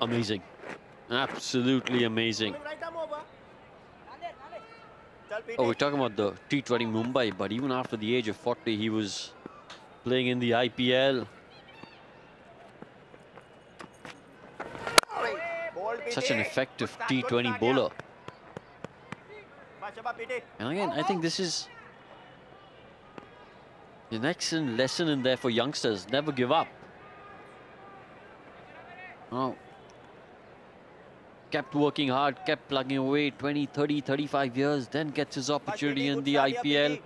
Amazing. Absolutely amazing. Oh, we're talking about the T20 Mumbai, but even after the age of 40, he was playing in the IPL. Such an effective T20 bowler. And again, I think this is an excellent lesson in there for youngsters. Never give up. Oh. Kept working hard, kept plugging away 20, 30, 35 years, then gets his opportunity in the IPL.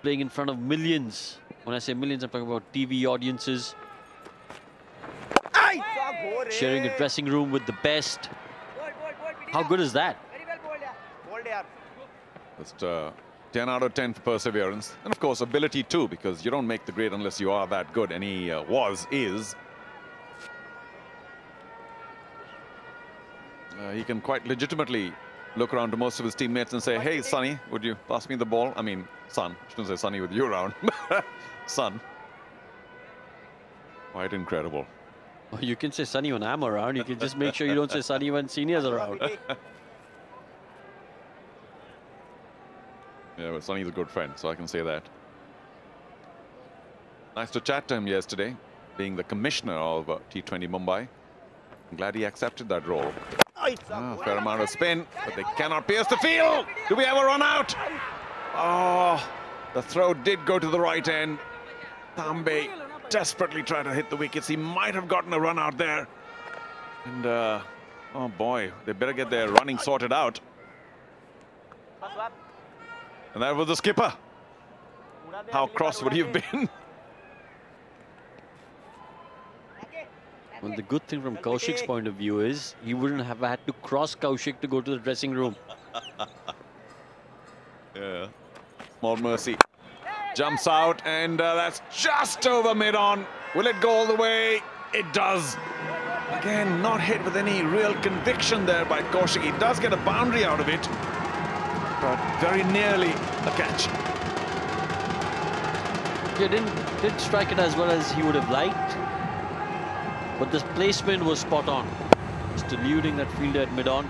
Playing in front of millions. When I say millions, I'm talking about TV audiences. Sharing a dressing room with the best. How good is that? Just 10 out of 10 for perseverance. And of course, ability too, because you don't make the grade unless you are that good. And he is. He can quite legitimately look around to most of his teammates and say, hey, Sonny, would you pass me the ball? I mean, son. I shouldn't say Sonny with you around. Son. Quite incredible. Well, you can say Sonny when I'm around. You can just make sure you don't say Sonny when seniors are around. Yeah, but Sonny's a good friend, so I can say that. Nice to chat to him yesterday, being the commissioner of T20 Mumbai. I'm glad he accepted that role. Fair amount of spin, but they cannot pierce the field. Do we ever run out? Oh, the throw did go to the right end. Thane desperately tried to hit the wickets. He might have gotten a run out there. And, oh boy, they better get their running sorted out. And that was the skipper. How cross would he have been? Well, the good thing from Kaushik's point of view is he wouldn't have had to cross Kaushik to go to the dressing room. Yeah. Small mercy. Jumps out, and that's just over mid-on. Will it go all the way? It does. Again, not hit with any real conviction there by Kaushik. He does get a boundary out of it, but very nearly a catch. He didn't strike it as well as he would have liked, but the placement was spot on. Just eluding that fielder at mid-on.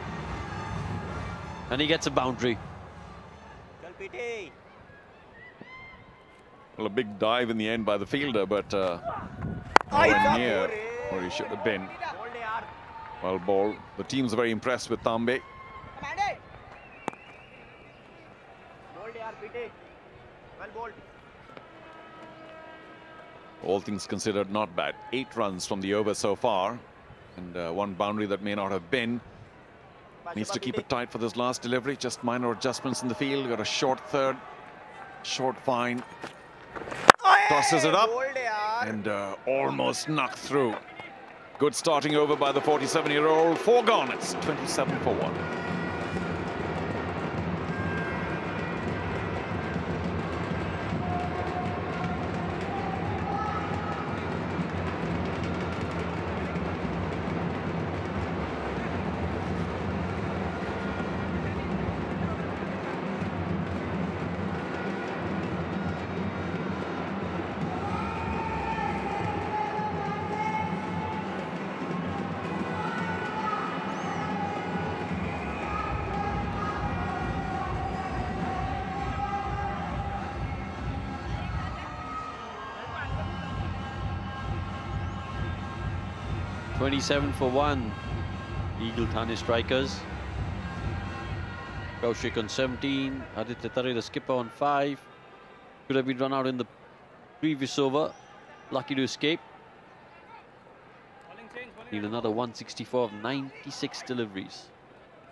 And he gets a boundary. Well, a big dive in the end by the fielder, but nowhere near where he should have been. Well ball. The team's very impressed with Thane. All things considered, not bad. 8 runs from the over so far, and one boundary that may not have been. Needs to keep it tight for this last delivery. Just minor adjustments in the field. Got a short third, short fine. Tosses it up and almost knocked through. Good starting over by the 47-year-old. 4 gone. It's 27 for 1. .27 for 1. Eagle Thane strikers. Kaushik on 17. Aditya Tare, the skipper, on 5. Could have been run out in the previous over. Lucky to escape. Need another 164 of 96 deliveries.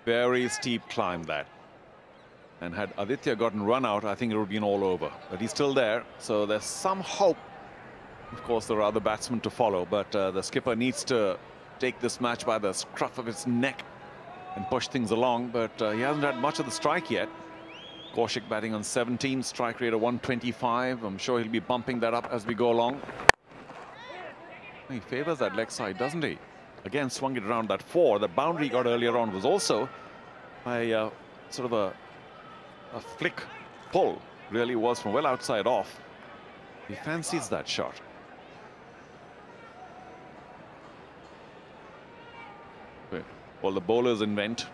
Very steep climb that. And had Aditya gotten run out, I think it would have been all over. But he's still there, so there's some hope. Of course, there are other batsmen to follow, but the skipper needs to take this match by the scruff of his neck and push things along, but he hasn't had much of the strike yet. Kaushik batting on 17, strike rate of 125. I'm sure he'll be bumping that up as we go along. He favors that leg side, doesn't he? Again, swung it around that 4. The boundary he got earlier on was also by sort of a flick pull. Really was from well outside off. He fancies that shot. All the bowlers invent,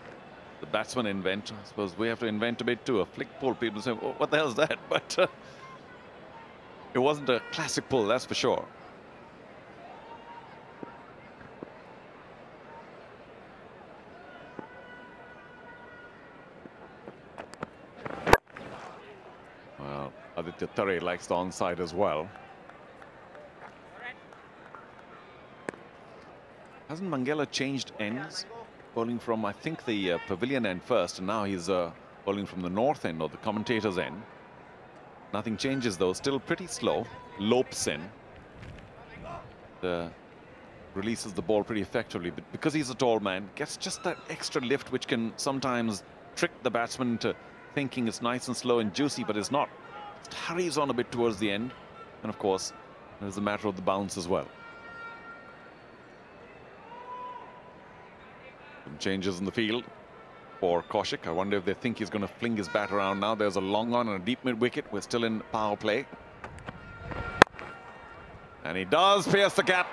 the batsmen invent. I suppose we have to invent a bit too. A flick pull, people say, oh, what the hell is that? But it wasn't a classic pull, that's for sure. Well, Aditya Thane likes the onside as well. Hasn't Mangala changed ends? Bowling from, I think, the pavilion end first, and now he's bowling from the north end or the commentator's end. Nothing changes though, still pretty slow. Lopes in. Releases the ball pretty effectively, but because he's a tall man, gets just that extra lift which can sometimes trick the batsman into thinking it's nice and slow and juicy, but it's not. Just hurries on a bit towards the end. And of course, there's the matter of the bounce as well. Some changes in the field for Kaushik. I wonder if they think he's going to fling his bat around now. There's a long on and a deep mid wicket. We're still in power play. And he does pierce the gap.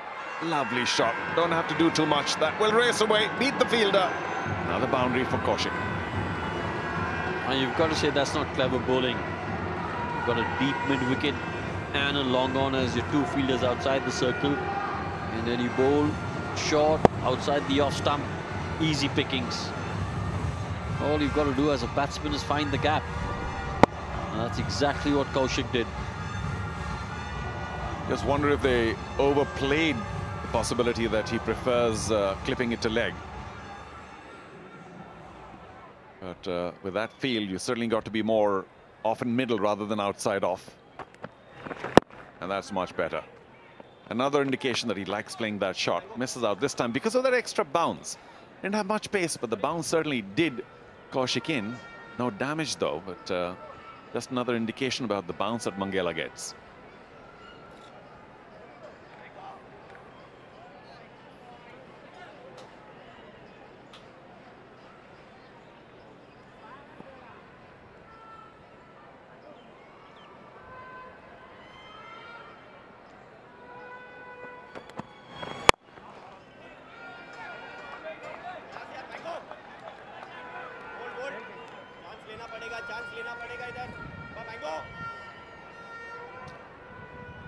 Lovely shot. Don't have to do too much. That will race away, beat the fielder. Another boundary for Kaushik. And you've got to say that's not clever bowling. You've got a deep mid wicket and a long on as your two fielders outside the circle. And then you bowl short outside the off stump. Easy pickings. All you've got to do as a batsman is find the gap. And that's exactly what Kaushik did. Just wonder if they overplayed the possibility that he prefers clipping it to leg. But with that field, you certainly got to be more off in middle rather than outside off. And that's much better. Another indication that he likes playing that shot. Misses out this time because of that extra bounce. Didn't have much pace, but the bounce certainly did Kaushik in. No damage though, but just another indication about the bounce that Mangala gets.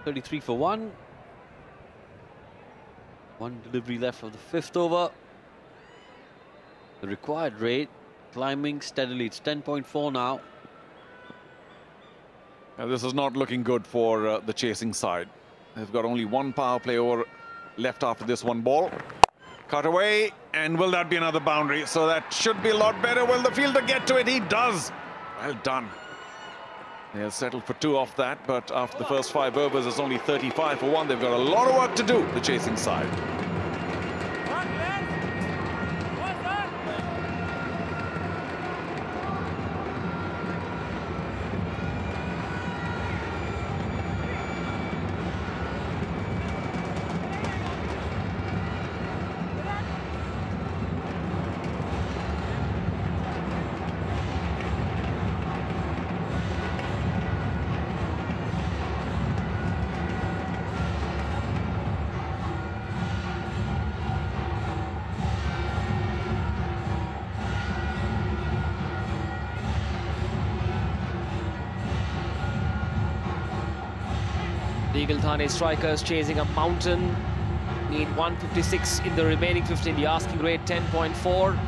.33 for one. One delivery left of the fifth over. The required rate climbing steadily. It's 10.4 now. Now this is not looking good for the chasing side. They've got only one power play over left after this one ball. Cut away, and will that be another boundary? So that should be a lot better. Will the fielder get to it? He does. Well done. They'll settle for two off that, but after the first 5 overs, it's only 35 for one. They've got a lot of work to do, the chasing side. Legal Thane strikers chasing a mountain. Need 156 in the remaining 15. The asking rate 10.4.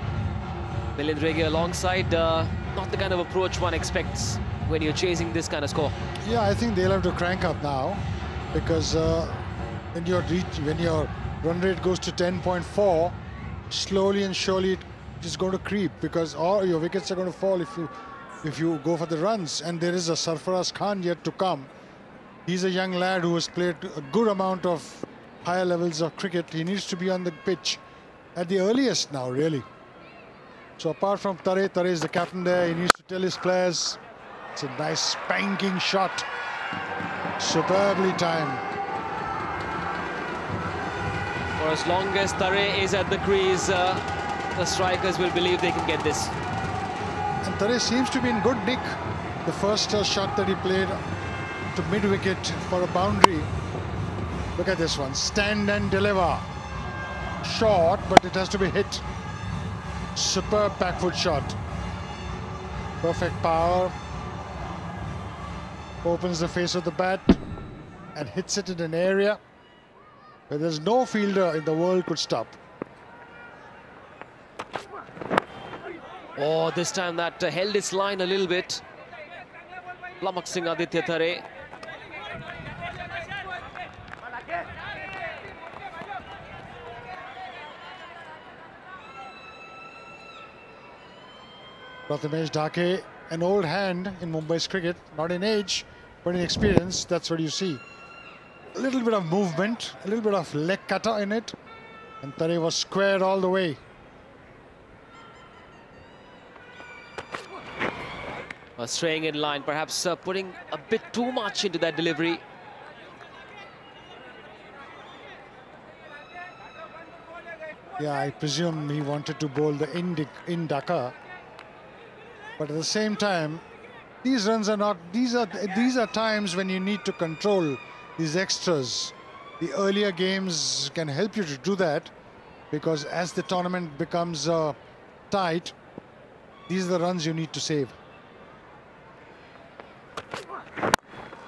Milind Rege alongside. Not the kind of approach one expects when you're chasing this kind of score. Yeah, I think they'll have to crank up now, because when your run rate goes to 10.4, slowly and surely it is going to creep, because all your wickets are going to fall if you go for the runs. And there is a Sarfaraz Khan yet to come. He's a young lad who has played a good amount of higher levels of cricket. He needs to be on the pitch at the earliest now, really. So apart from Thane is the captain there. He needs to tell his players. It's a nice spanking shot. Superbly timed. For as long as Thane is at the crease, the strikers will believe they can get this. And Thane seems to be in good nick. The first shot that he played to mid-wicket for a boundary. Look at this one. Stand and deliver. Short, but it has to be hit. Superb back foot shot. Perfect power. Opens the face of the bat and hits it in an area where there's no fielder in the world could stop. Oh, this time that held its line a little bit. Flummoxing Aditya Thane. Prathamesh Dhake, an old hand in Mumbai's cricket, not in age, but in experience. That's what you see. A little bit of movement, a little bit of leg cutter in it, and Thane was squared all the way. Straying in line, perhaps putting a bit too much into that delivery. Yeah, I presume he wanted to bowl the in Dhaka. But at the same time, these runs are not, these are times when you need to control these extras. The earlier games can help you to do that, because as the tournament becomes tight, these are the runs you need to save.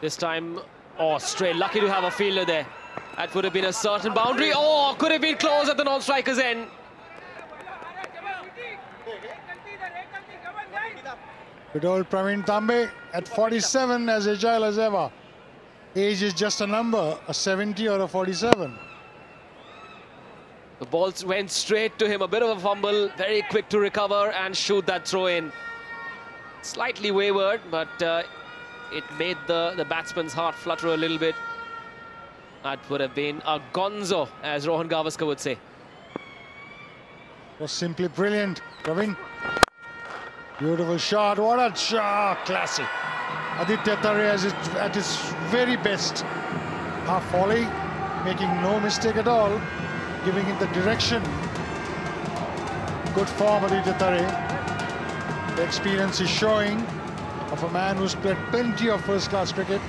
This time, oh, straight, lucky to have a fielder there. That would have been a certain boundary. Oh, could have been close at the non-striker's end. Good old Praveen Tambe at 47, as agile as ever. Age is just a number, a 70 or a 47. The ball went straight to him, a bit of a fumble, very quick to recover and shoot that throw in. Slightly wayward, but it made the batsman's heart flutter a little bit. That would have been a gonzo, as Rohan Gavaskar would say. It was simply brilliant, Praveen. Beautiful shot, what a shot, classy. Aditya Thane at his very best. Half volley, making no mistake at all, giving it the direction. Good form, Aditya Thane. The experience is showing of a man who's played plenty of first-class cricket.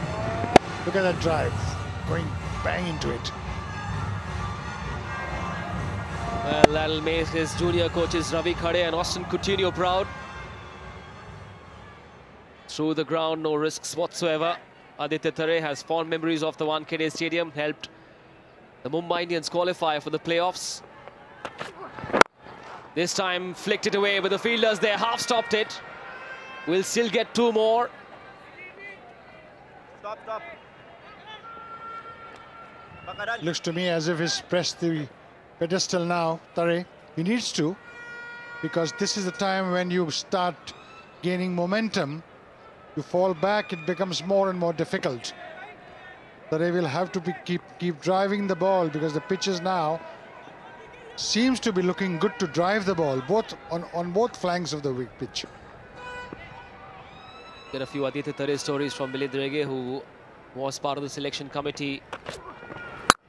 Look at that drive, going bang into it. Well, that'll make his junior coaches Ravi Khade and Austin Coutinho proud. Through the ground, no risks whatsoever. Aditya Thane has fond memories of the Wankhede Stadium, helped the Mumbai Indians qualify for the playoffs. This time flicked it away, but the fielders there half stopped it. We'll still get two more. Stop. Looks to me as if he's pressed the pedestal now, Thane. He needs to, because this is the time when you start gaining momentum. You fall back, it becomes more and more difficult. Thane will have to keep driving the ball, because the pitches now seems to be looking good to drive the ball, both on both flanks of the pitch. Get a few Aditya Thane stories from Milind Rege, who was part of the selection committee.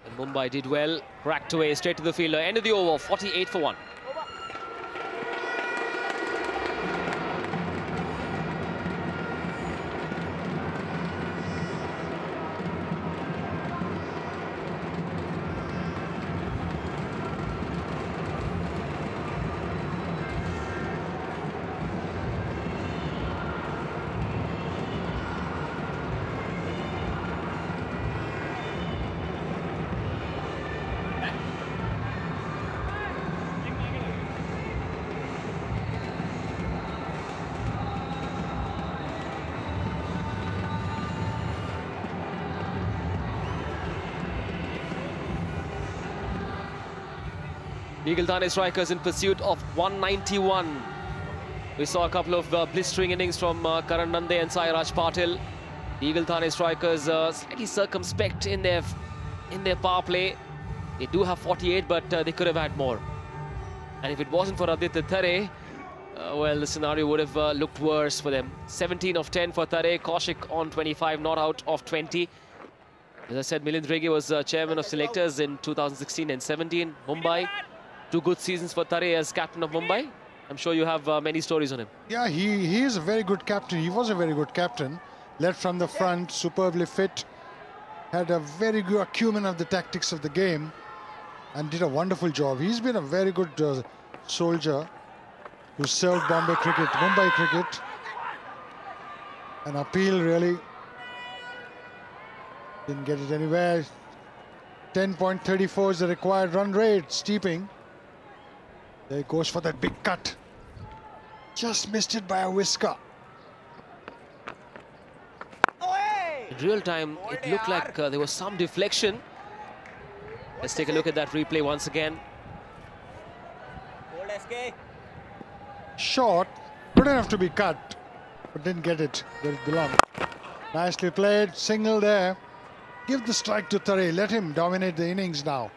And Mumbai did well, cracked away straight to the fielder. End of the over, 48 for 1. Eagle Thane strikers in pursuit of 191. We saw a couple of blistering innings from Karan Nande and Sairaj Patil. The Eagle Thane strikers slightly circumspect in their power play. They do have 48, but they could have had more. And if it wasn't for Aditya Thane, well, the scenario would have looked worse for them. 17 of 10 for Thane, Kaushik on 25, not out of 20. As I said, Milind Rege was chairman of selectors in 2016 and 17. Mumbai, 2 good seasons for Thane as captain of Mumbai. I'm sure you have many stories on him. Yeah, he is a very good captain. He was a very good captain. Led from the front, superbly fit. Had a very good acumen of the tactics of the game and did a wonderful job. He's been a very good soldier who served Mumbai cricket. An appeal really. Didn't get it anywhere. 10.34 is the required run rate. Steeping. There he goes for that big cut. Just missed it by a whisker. In real time, it looked like there was some deflection. Let's take a look at that replay once again. Short, good enough to be cut, but didn't get it where it belonged. Nicely played, single there. Give the strike to Thane, let him dominate the innings now.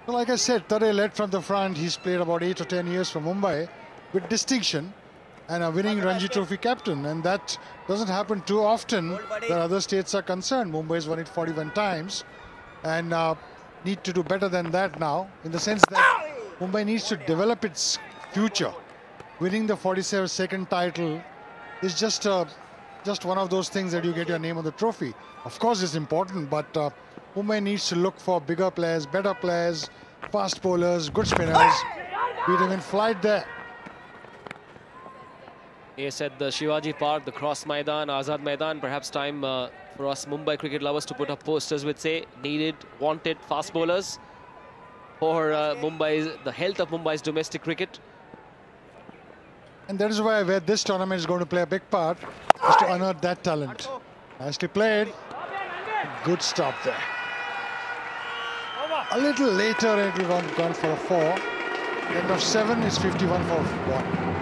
So like I said, Thane led from the front. He's played about 8 or 10 years for Mumbai with distinction and a winning Ranji Trophy captain, and that doesn't happen too often where other states are concerned. Mumbai's won it 41 times and need to do better than that now, in the sense that Mumbai needs to develop its future. Winning the 42nd title is just one of those things that you get your name on the trophy. Of course it's important, but Mumbai needs to look for bigger players, better players, fast bowlers, good spinners. Beat him in flight there. Yes, at the Shivaji Park, the Cross Maidan, Azad Maidan, perhaps time for us Mumbai cricket lovers to put up posters which say needed, wanted fast bowlers for the health of Mumbai's domestic cricket. And that is where this tournament is going to play a big part, is to unearth that talent. Nicely played. Good stop there. A little later it will gone for a 4. End of 7 is 51 for 1.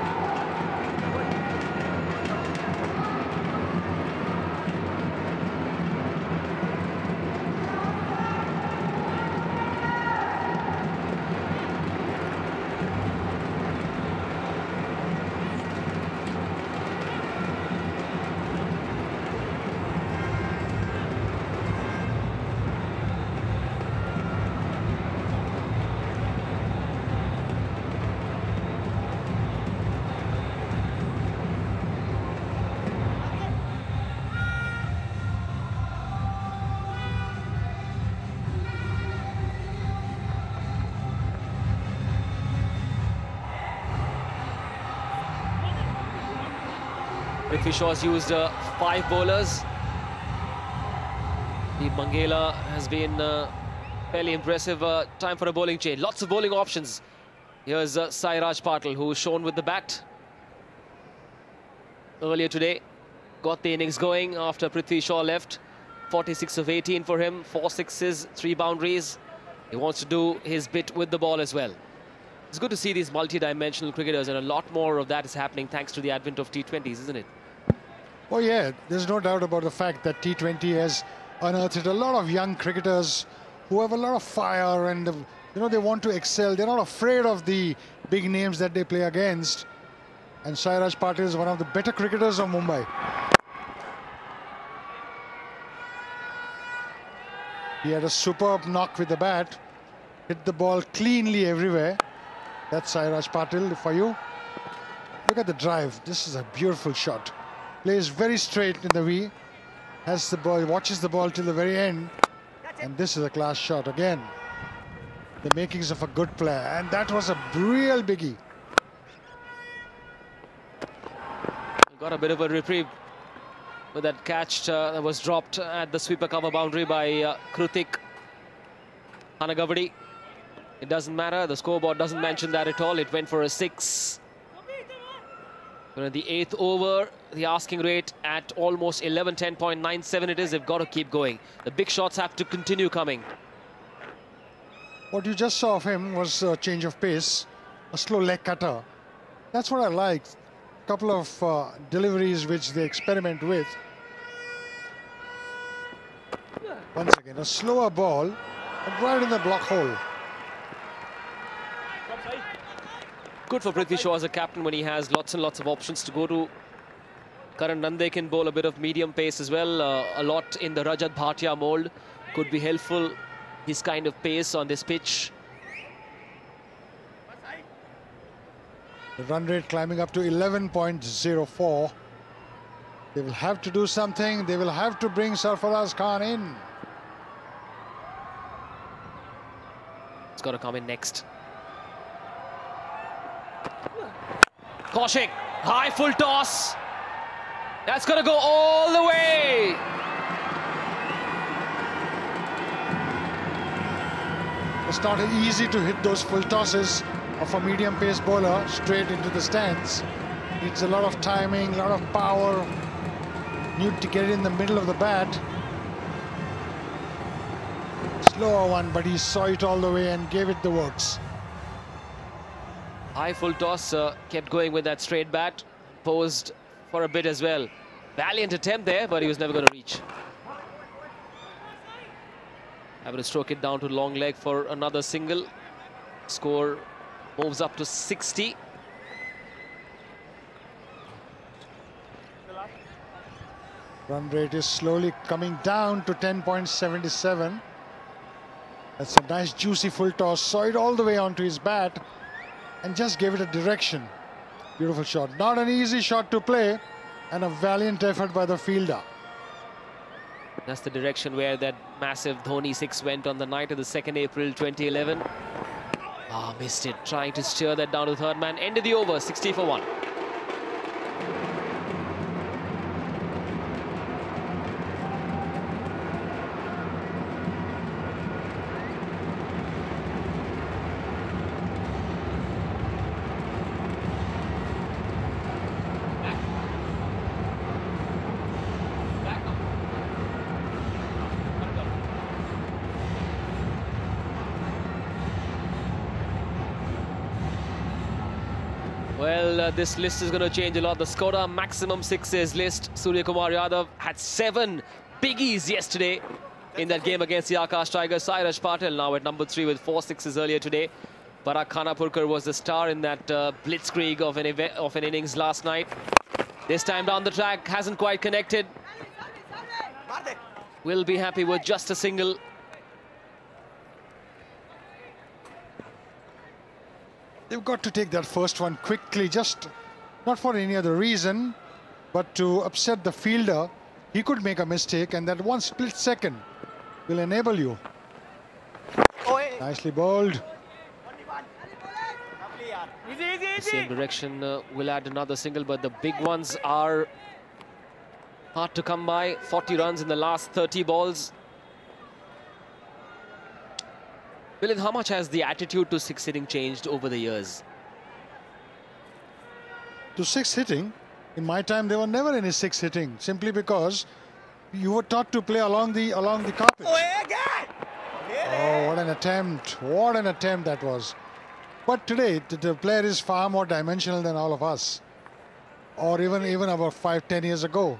Prithvi Shaw's used 5 bowlers. The Mangela has been fairly impressive. Time for a bowling change. Lots of bowling options. Here's Sairaj Patil, who shone with the bat earlier today. Got the innings going after Prithvi Shaw left. 46 of 18 for him. 4 sixes, 3 boundaries. He wants to do his bit with the ball as well. It's good to see these multi-dimensional cricketers, and a lot more of that is happening thanks to the advent of T20s, isn't it? Oh yeah, there's no doubt about the fact that T20 has unearthed a lot of young cricketers who have a lot of fire, and they want to excel. They're not afraid of the big names that they play against. And Sairaj Patil is one of the better cricketers of Mumbai. He had a superb knock with the bat, hit the ball cleanly everywhere. That's Sairaj Patil for you. Look at the drive. This is a beautiful shot. Plays very straight in the V. Has the ball, watches the ball till the very end. And this is a class shot again. The makings of a good player. And that was a real biggie. Got a bit of a reprieve with that catch that was dropped at the sweeper cover boundary by Krutik Hanagavadi. It doesn't matter. The scoreboard doesn't mention that at all. It went for a 6. We're in the 8th over. The asking rate at almost 11, 10.97 it is. They've got to keep going. The big shots have to continue coming. What you just saw of him was a change of pace, a slow leg cutter. That's what I liked. A couple of deliveries which they experiment with. Once again, a slower ball, but right in the block hole. Good for Prithvi Shaw as a captain when he has lots and lots of options to go to. Karan Nande can bowl a bit of medium pace as well. A lot in the Rajat Bhatia mould could be helpful. His kind of pace on this pitch. The run rate climbing up to 11.04. They will have to do something. They will have to bring Sarfaraz Khan in. It's got to come in next. Kaushik, high full toss. That's going to go all the way. It's not easy to hit those full tosses of a medium pace bowler straight into the stands. Needs a lot of timing, a lot of power. Need to get it in the middle of the bat. Slower one, but he saw it all the way and gave it the works. High full toss, kept going with that straight bat. Posed for a bit as well. Valiant attempt there, but he was never going to reach. Having to stroke it down to long leg for another single. Score moves up to 60. Run rate is slowly coming down to 10.77. That's a nice juicy full toss. Saw it all the way onto his bat and just gave it a direction. Beautiful shot. Not an easy shot to play, and a valiant effort by the fielder. That's the direction where that massive Dhoni 6 went on the night of the 2nd April 2011. Ah, missed it. Trying to steer that down to the third man. Ended the over, 60 for 1. Well, this list is going to change a lot. The Skoda maximum sixes list. Surya Kumar Yadav had 7 biggies yesterday in that game against the Akash Tigers. Sairaj Patel now at number 3 with 4 sixes earlier today. Parag Khanapurkar was the star in that blitzkrieg of an innings last night. This time down the track, hasn't quite connected. Will be happy with just a single. They've got to take that first one quickly, just not for any other reason, but to upset the fielder. He could make a mistake, and that one split second will enable you. Nicely bowled. The same direction will add another single, but the big ones are hard to come by. 40 runs in the last 30 balls. Milind, how much has the attitude to six hitting changed over the years? To six hitting, in my time there were never any six hitting, simply because you were taught to play along the carpet. Oh, what an attempt! What an attempt that was! But today the player is far more dimensional than all of us, or even about 5-10 years ago.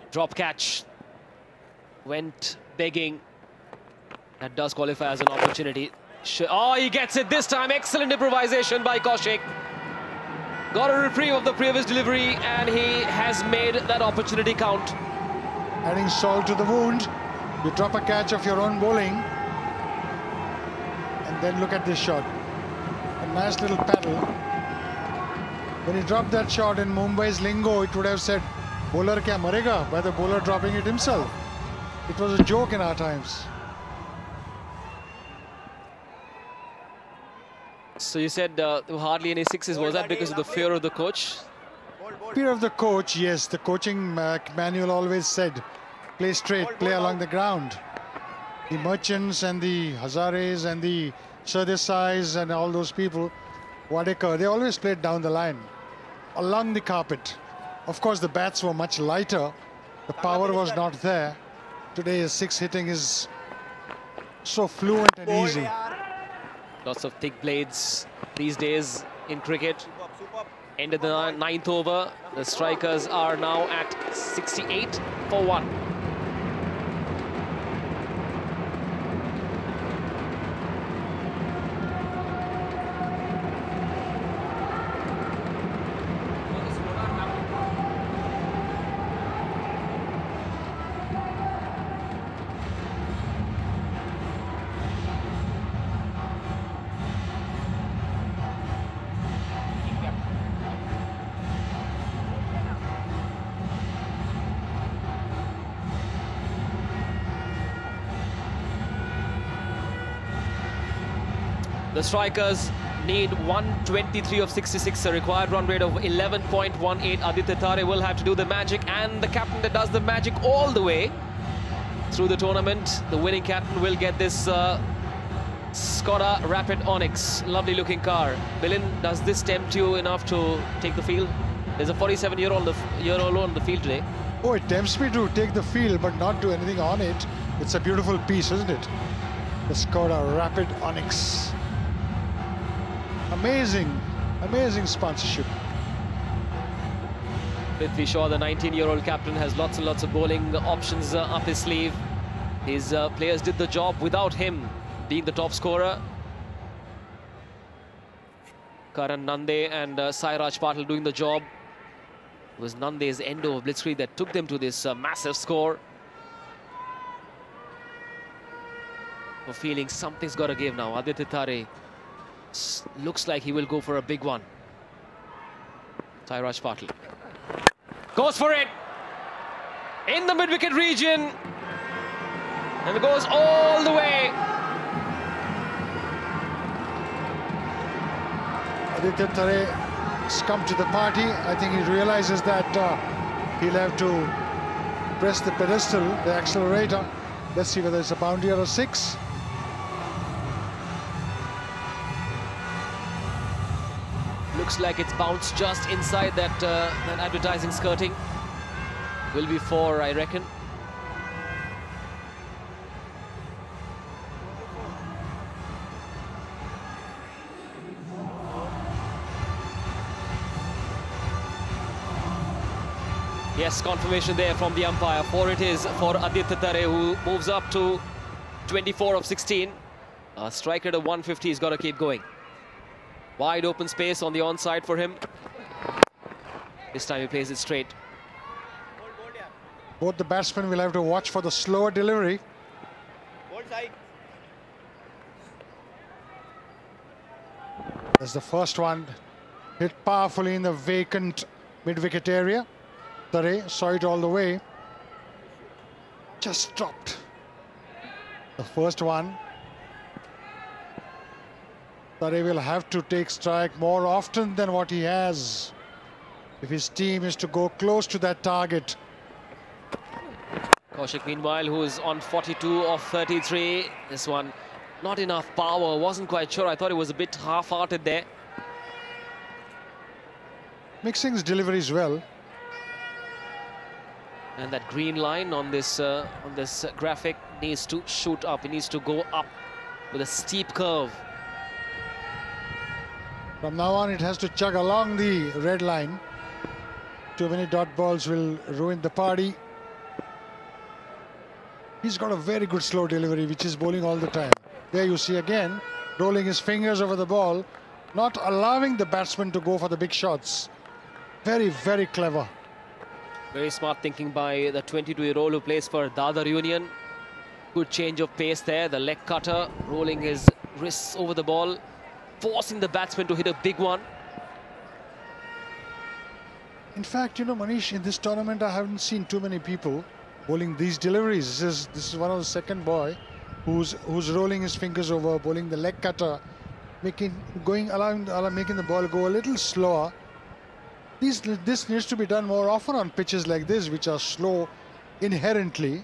Drop catch went begging. That does qualify as an opportunity. Oh, he gets it this time. Excellent improvisation by Kaushik. Got a reprieve of the previous delivery, and he has made that opportunity count. Adding salt to the wound. You drop a catch of your own bowling, and then look at this shot. A nice little paddle. When he dropped that shot in Mumbai's lingo, it would have said, "Bowler kya marega?" by the bowler dropping it himself. It was a joke in our times. So you said there were hardly any sixes. Was that because of the fear of the coach? Fear of the coach, yes. The coaching manual always said, play straight, play along the ground. The Merchants and the Hazares and the Sardesais and all those people, Wadekar, they always played down the line, along the carpet. Of course, the bats were much lighter. The power was not there. Today, six hitting is so fluent and easy. Lots of thick blades these days in cricket. End of the 9th over. The strikers are now at 68 for 1. The strikers need 123 of 66, a required run rate of 11.18. Aditya Thane will have to do the magic, and the captain that does the magic all the way through the tournament. The winning captain will get this Skoda Rapid Onyx. Lovely looking car. Bilin, does this tempt you enough to take the field? There's a 47-year-old on the field today. Oh, it tempts me to take the field but not do anything on it. It's a beautiful piece, isn't it? The Skoda Rapid Onyx. Amazing, amazing sponsorship. Prithvi Shaw, the 19-year-old captain, has lots and lots of bowling options up his sleeve. His players did the job without him being the top scorer. Karan Nande and Sairaj Patil doing the job. It was Nande's end over blitzkrieg that took them to this massive score. For feeling something's got to give now. Aditya Thane looks like he will go for a big one. Sairaj Patil goes for it in the mid-wicket region, and it goes all the way. Aditya Thane has come to the party. I think he realizes that he'll have to press the pedestal, the accelerator. Let's see whether it's a boundary or a six. Looks like it's bounced just inside that advertising skirting. Will be 4, I reckon. Yes, confirmation there from the umpire. 4 it is for Aditya Thane, who moves up to 24 of 16. A strike rate of 150, he's got to keep going. Wide open space on the onside for him. This time he plays it straight. Both the batsmen will have to watch for the slower delivery. As the first one hit powerfully in the vacant mid-wicket area. Thane saw it all the way. Just dropped. The first one. Thane will have to take strike more often than what he has if his team is to go close to that target. Kaushik, meanwhile, who is on 42 of 33. This one, not enough power. Wasn't quite sure. I thought it was a bit half-hearted there. Mixing his deliveries well. And that green line on this graphic needs to shoot up. It needs to go up with a steep curve. From now on, it has to chug along the red line. Too many dot balls will ruin the party. He's got a very good slow delivery, which is bowling all the time. There you see again, rolling his fingers over the ball, not allowing the batsman to go for the big shots. Very, very clever. Very smart thinking by the 22-year-old who plays for Dadar Union. Good change of pace there. The leg cutter, rolling his wrists over the ball, forcing the batsman to hit a big one. In fact, you know, Manish, in this tournament, I haven't seen too many people bowling these deliveries. This is one of the second boy who's rolling his fingers over, bowling the leg cutter, making the ball go a little slower. This needs to be done more often on pitches like this, which are slow inherently,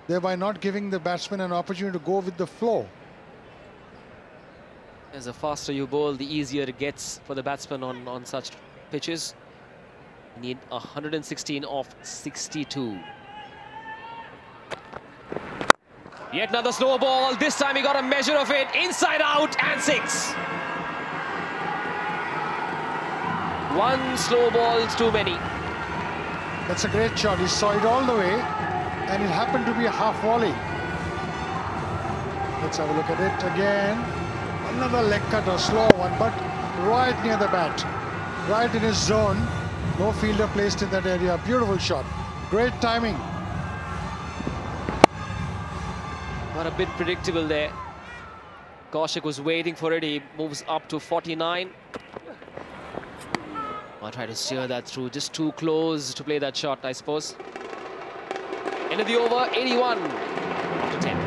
thereby not giving the batsman an opportunity to go with the flow. As the faster you bowl, the easier it gets for the batsman on such pitches. You need 116 of 62. Yet another slow ball. This time he got a measure of it. Inside out and 6. One slow ball too many. That's a great shot. He saw it all the way, and it happened to be a half volley. Let's have a look at it again. Another leg cutter, slow one, but right near the bat, right in his zone. No fielder placed in that area. Beautiful shot. Great timing. But a bit predictable there. Kaushik was waiting for it. He moves up to 49. I'll try to steer that through. Just too close to play that shot, I suppose. End of the over, 81 to 10.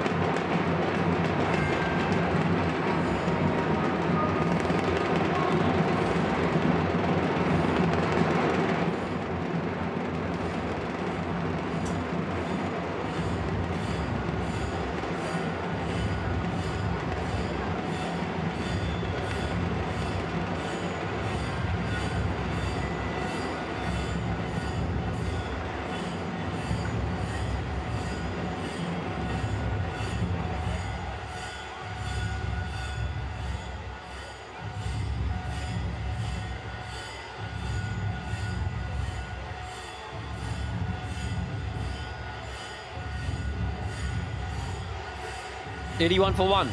81 for 1.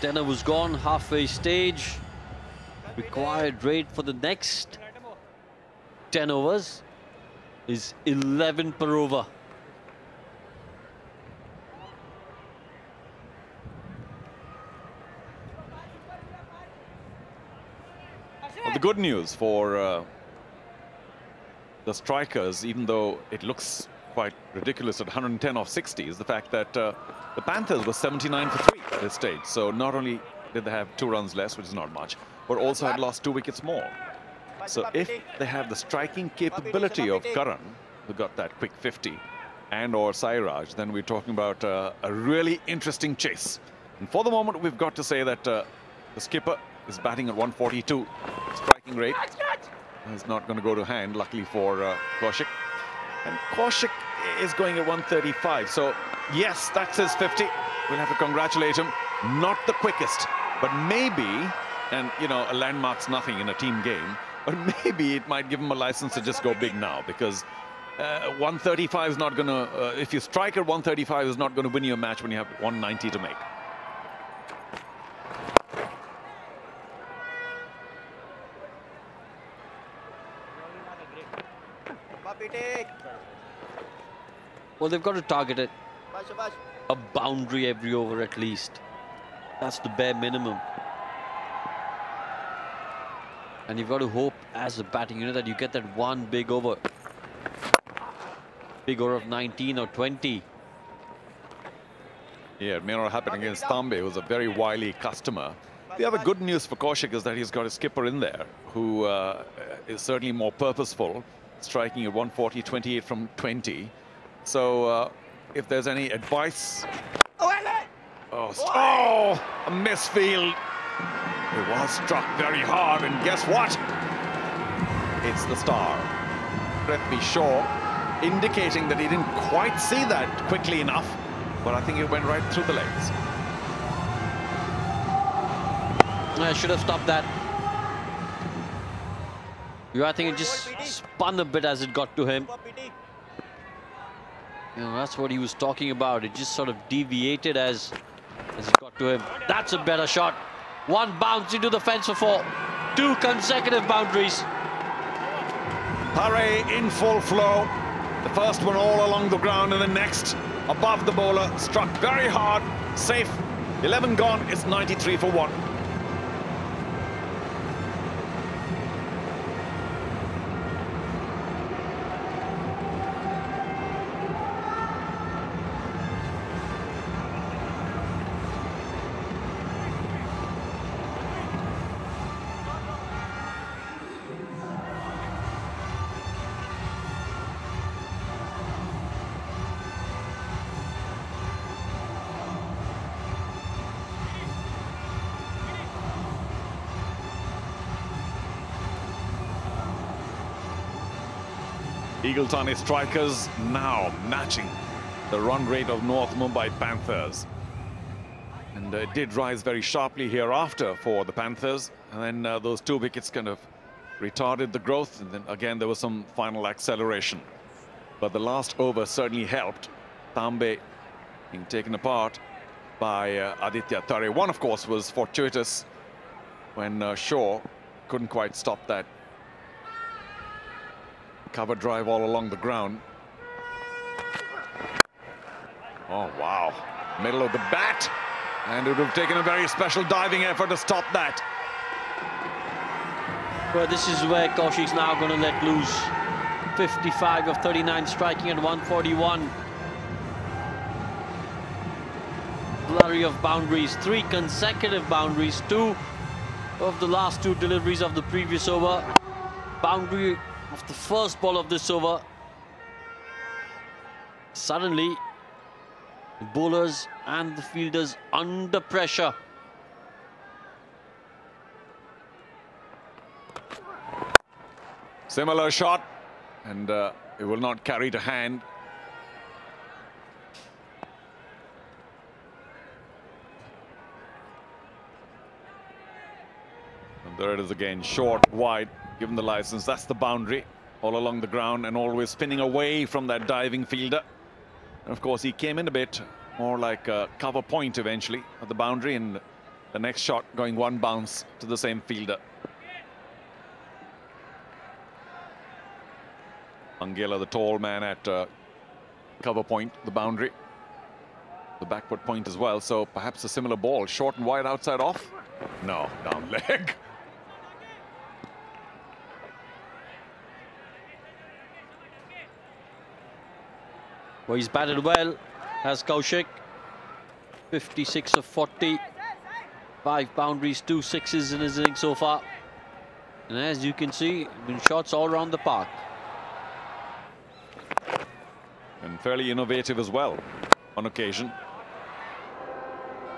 Tenor was gone, halfway stage. Required rate for the next 10 overs is 11 per over. Well, the good news for the strikers, even though it looks quite ridiculous at 110 off 60, is the fact that the Panthers were 79 for 3 at this stage. So not only did they have 2 runs less, which is not much, but also had lost 2 wickets more. So if they have the striking capability of Karan, who got that quick 50, and or Sairaj, then we're talking about a really interesting chase. And for the moment, we've got to say that the skipper is batting at 142 striking rate. He's not going to go to hand, luckily for Kaushik. And Kaushik is going at 135. So, yes, that's his 50. We'll have to congratulate him. Not the quickest, but maybe, and, you know, a landmark's nothing in a team game, but maybe it might give him a license to just go big now, because 135 is not going to, if you strike at 135, is not going to win you a match when you have 190 to make. Well, they've got to target it. A boundary every over at least. That's the bare minimum. And you've got to hope as a batting unit that you get that one big over. Big over of 19 or 20. Yeah, it may not happen against Thane, who's a very wily customer. The other good news for Kaushik is that he's got a skipper in there who is certainly more purposeful, striking at 140, 28 from 20. So if there's any advice... Oh, a misfield. It was struck very hard, and guess what? It's the star. Prithvi Shaw, indicating that he didn't quite see that quickly enough, but I think it went right through the legs. I should have stopped that. I think it just spun a bit as it got to him. You know, that's what he was talking about. It just sort of deviated as it got to him. That's a better shot. One bounce into the fence for 4. 2 consecutive boundaries. Thane in full flow. The first one all along the ground, and the next above the bowler. Struck very hard. Safe. 11 gone. It's 93 for 1. Thane strikers now matching the run rate of North Mumbai Panthers. And it did rise very sharply hereafter for the Panthers. And then those 2 wickets kind of retarded the growth. And then again, there was some final acceleration. But the last over certainly helped. Thane being taken apart by Aditya Thare. One, of course, was fortuitous when Shaw couldn't quite stop that cover drive all along the ground. Oh, wow. Middle of the bat. And it would have taken a very special diving effort to stop that. Well, this is where Kaushik's now going to let loose. 55 of 39 striking at 141. Flurry of boundaries. 3 consecutive boundaries. 2 of the last 2 deliveries of the previous over. Boundary of the first ball of this over. Suddenly, the bowlers and the fielders under pressure. Similar shot, and it will not carry to hand. And there it is again, short, wide. Given the license, that's the boundary all along the ground and always spinning away from that diving fielder. And of course, he came in a bit more like a cover point eventually at the boundary, and the next shot going one bounce to the same fielder. Mangela, the tall man at cover point, the boundary. The backward point as well, so perhaps a similar ball. Short and wide outside off. No, down leg. Well, he's batted well, has Kaushik. 56 of 40. 5 boundaries, 2 sixes in his innings so far. And as you can see, been shots all around the park. And fairly innovative as well on occasion.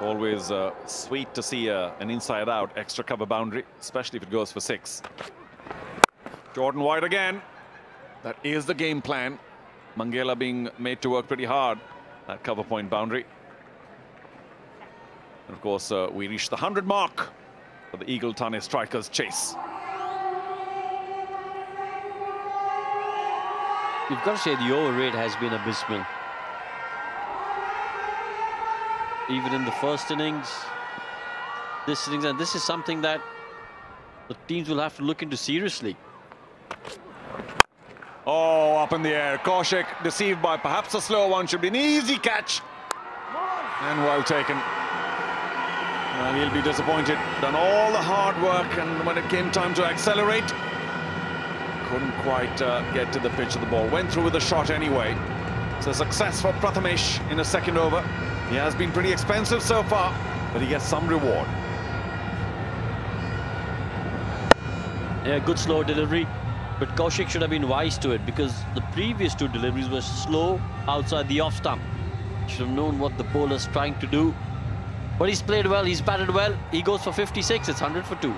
Always sweet to see an inside-out extra cover boundary, especially if it goes for 6. Jordan wide again. That is the game plan. Mangela being made to work pretty hard at cover point boundary. And of course, we reached the 100 mark for the Eagle Thane strikers chase. You've got to say the over rate has been abysmal. Even in the first innings, this innings, and this is something that the teams will have to look into seriously. Oh, up in the air. Kaushik deceived by perhaps a slow one. Should be an easy catch. And well taken. Well, he'll be disappointed. Done all the hard work, and when it came time to accelerate, couldn't quite get to the pitch of the ball. Went through with the shot anyway. It's a success for Prathamesh in a second over. He has been pretty expensive so far, but he gets some reward. Yeah, good slow delivery, but Kaushik should have been wise to it, because the previous 2 deliveries were slow outside the off stump. Should have known what the bowler's trying to do. But he's played well, he's batted well. He goes for 56, it's 100 for 2.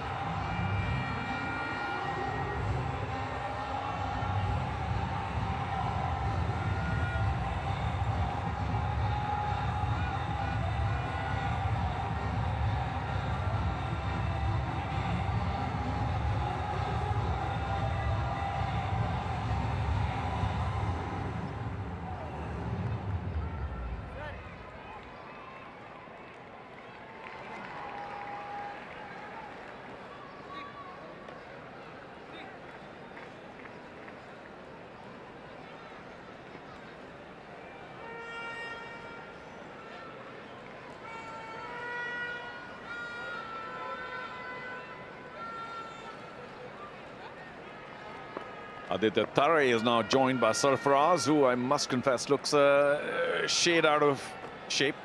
Aditya Thare is now joined by Sarfaraz, who I must confess looks a shade out of shape.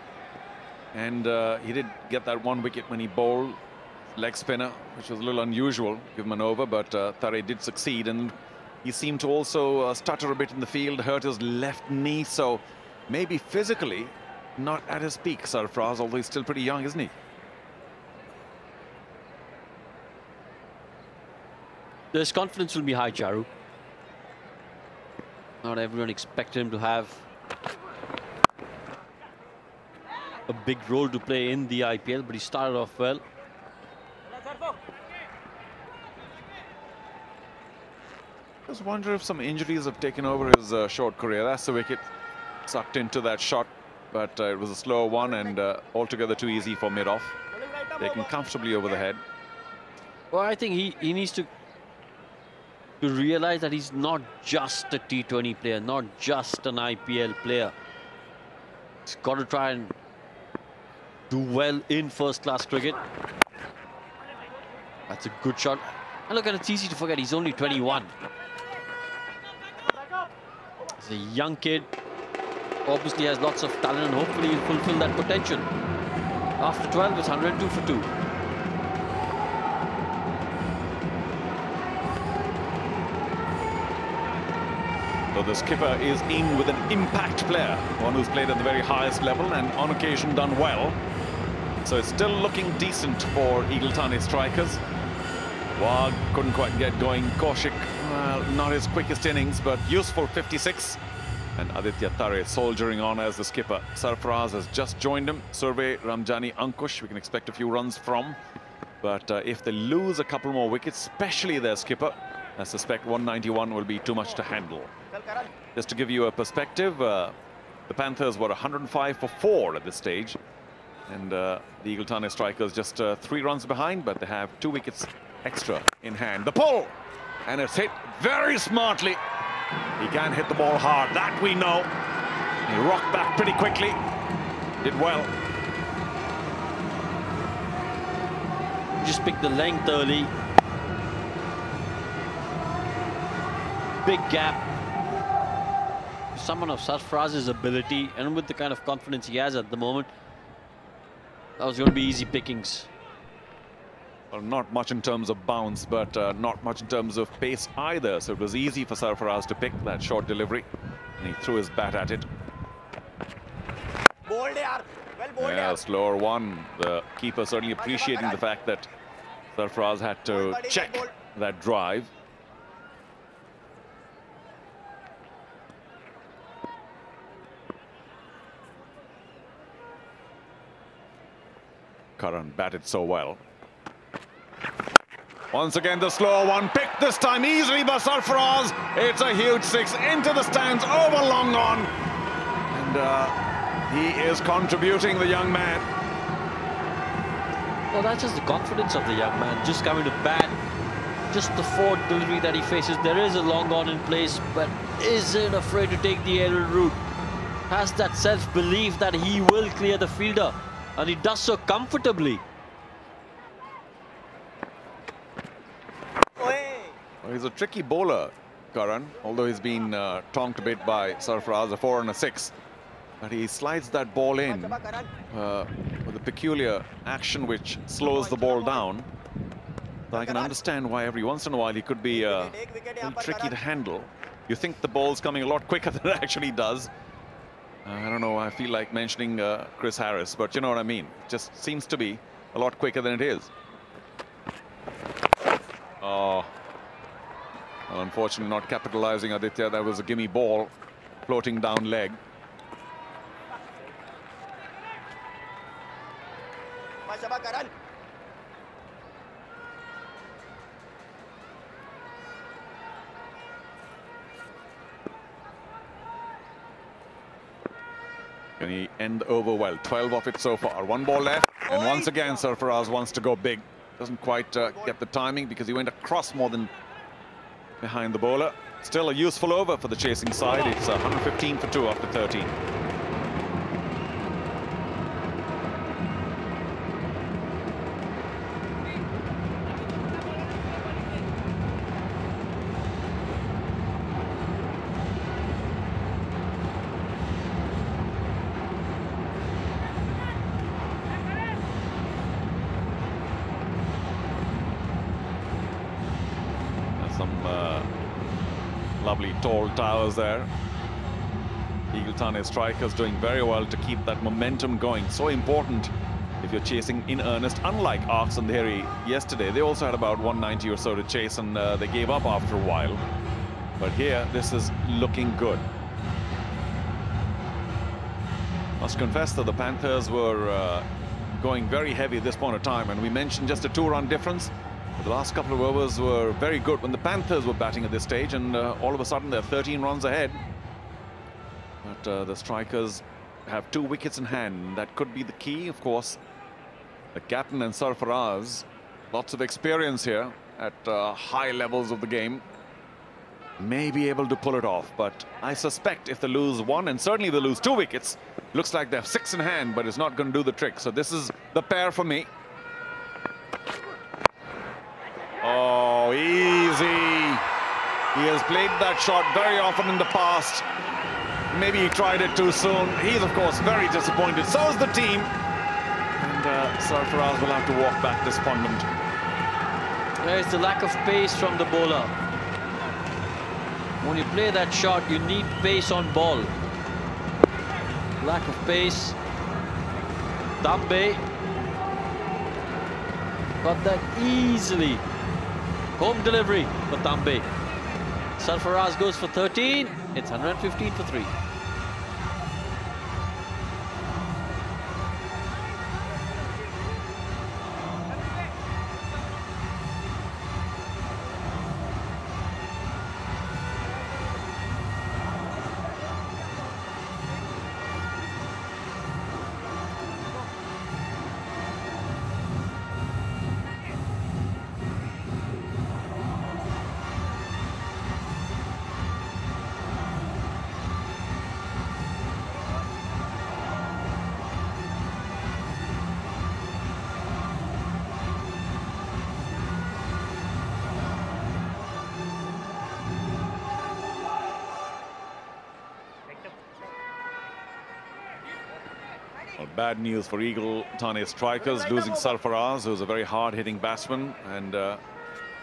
And he did get that 1 wicket when he bowled leg spinner, which was a little unusual, give him an over, but Thare did succeed. And he seemed to also stutter a bit in the field, hurt his left knee, so maybe physically not at his peak, Sarfaraz, although he's still pretty young, isn't he? His confidence will be high, Charu. Not everyone expected him to have a big role to play in the IPL, but he started off well. Just wonder if some injuries have taken over his short career. That's the wicket, sucked into that shot, but it was a slow one and altogether too easy for mid-off. Taken comfortably over the head. Well, I think he needs to realize that he's not just a T20 player, not just an IPL player. He's got to try and do well in first-class cricket. That's a good shot. And look, and it's easy to forget, he's only 21. He's a young kid. Obviously has lots of talent, and hopefully he'll fulfill that potential. After 12, it's 102 for 2. So the skipper is in with an impact player, one who's played at the very highest level and on occasion done well. So it's still looking decent for Eagle Thane strikers. Wag couldn't quite get going. Kaushik, well, not his quickest innings, but useful 56. And Aditya Thare soldiering on as the skipper. Sarfaraz has just joined him. Survey, Ramjani, Ankush, we can expect a few runs from. But if they lose a couple more wickets, especially their skipper, I suspect 191 will be too much to handle. Just to give you a perspective, The Panthers were 105 for 4 at this stage. And the Eagle Thane strikers just 3 runs behind, but they have 2 wickets extra in hand. The pull! And it's hit very smartly. He can hit the ball hard, that we know. He rocked back pretty quickly. Did well. Just picked the length early. Big gap. Someone of Sarfaraz's ability and with the kind of confidence he has at the moment, that was going to be easy pickings. Well, not much in terms of bounce, but not much in terms of pace either. So it was easy for Sarfaraz to pick that short delivery. And he threw his bat at it. Yeah, slower one. The keeper certainly appreciating the fact that Sarfaraz had to check that drive. Karan batted so well. Once again, the slower one picked this time easily by Sarfaraz. It's a huge 6 into the stands, over long on. And he is contributing, the young man. Well, that's just the confidence of the young man, just coming to bat. Just the forward delivery that he faces. There is a long on in place, but isn't afraid to take the aerial route. Has that self-belief that he will clear the fielder, and he does so comfortably. Well, he's a tricky bowler, Karan, although he's been tonked a bit by Sarfaraz, a 4 and a 6. But he slides that ball in with a peculiar action which slows the ball down. So I can understand why every once in a while he could be a little tricky to handle. You think the ball's coming a lot quicker than it actually does. I don't know, I feel like mentioning Chris Harris, but you know what I mean. It just seems to be a lot quicker than it is. Oh, well, unfortunately not capitalizing, Aditya. That was a gimme ball, floating down leg. Can he end over well? 12 off it so far. 1 ball left. And once again, Sarfaraz wants to go big. Doesn't quite get the timing because he went across more than behind the bowler. Still a useful over for the chasing side. It's 115 for 2 after 13. Lovely tall towers there. Eagle Thane strikers doing very well to keep that momentum going. So important if you're chasing in earnest. Unlike Arks and Dheri yesterday, they also had about 190 or so to chase, and they gave up after a while. But here, this is looking good. Must confess that the Panthers were going very heavy at this point of time, and we mentioned just a 2-run difference. The last couple of overs were very good when the Panthers were batting at this stage, and all of a sudden they're 13 runs ahead. But the strikers have 2 wickets in hand. That could be the key, of course. The captain and Sarfaraz, lots of experience here at high levels of the game, may be able to pull it off. But I suspect if they lose 1, and certainly they lose 2 wickets, looks like they have 6 in hand, but it's not going to do the trick. So this is the pair for me. Oh, easy. He has played that shot very often in the past. Maybe he tried it too soon. He's, of course, very disappointed. So is the team. And Sarfaraz will have to walk back despondent. There's the lack of pace from the bowler. When you play that shot, you need pace on ball. Lack of pace. Tambe got that easily. Home delivery for Tambe. Sarfaraz goes for 13. It's 115 for 3. Well, bad news for Eagle Thane strikers, losing Sarfaraz, who's a very hard-hitting batsman. And the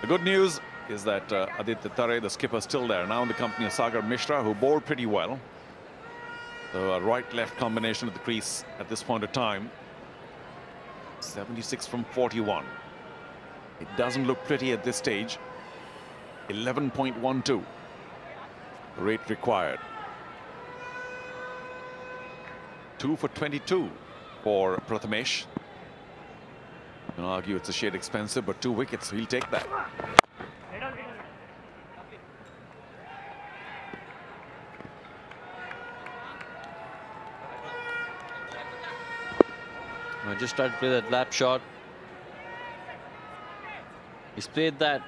good news is that Aditya Tare, the skipper, still there, now in the company of Sagar Mishra, who bowled pretty well. So a right-left combination at the crease at this point of time. 76 from 41. It doesn't look pretty at this stage. 11.12 rate required. 2 for 22 for Prathamesh. You can argue it's a shade expensive, but 2 wickets, he'll take that. I just tried to play that lap shot. He's played that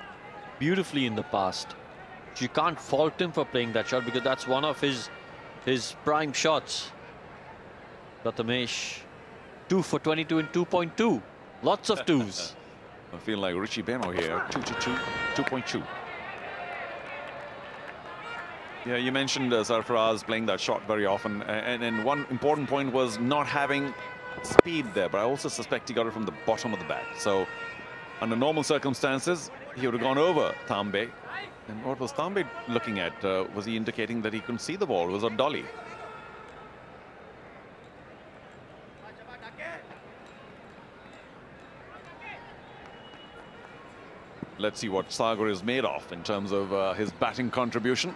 beautifully in the past. You can't fault him for playing that shot because that's one of his prime shots. Prathamesh, 2 for 22 in 2.2. Lots of twos. I feel like Richie Beno here. 2.2. Yeah, you mentioned Sarfaraz playing that shot very often. And one important point was not having speed there. But I also suspect he got it from the bottom of the bat. So under normal circumstances, he would have gone over Tambe. And what was Tambe looking at? Was he indicating that he couldn't see the ball? Was it dolly? Let's see what Sagar is made of in terms of his batting contribution.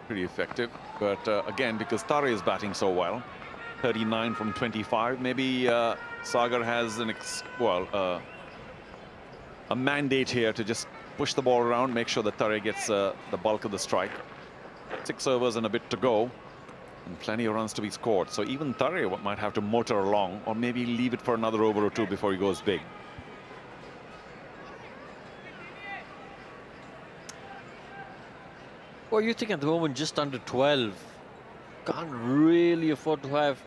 Pretty effective, but again, because Tare is batting so well, 39 from 25, maybe Sagar has a mandate here to just push the ball around, make sure that Tare gets the bulk of the strike. 6 overs and a bit to go. And plenty of runs to be scored. So even Tare might have to motor along or maybe leave it for another over or two before he goes big. Well, you think at the moment just under 12. Can't really afford to have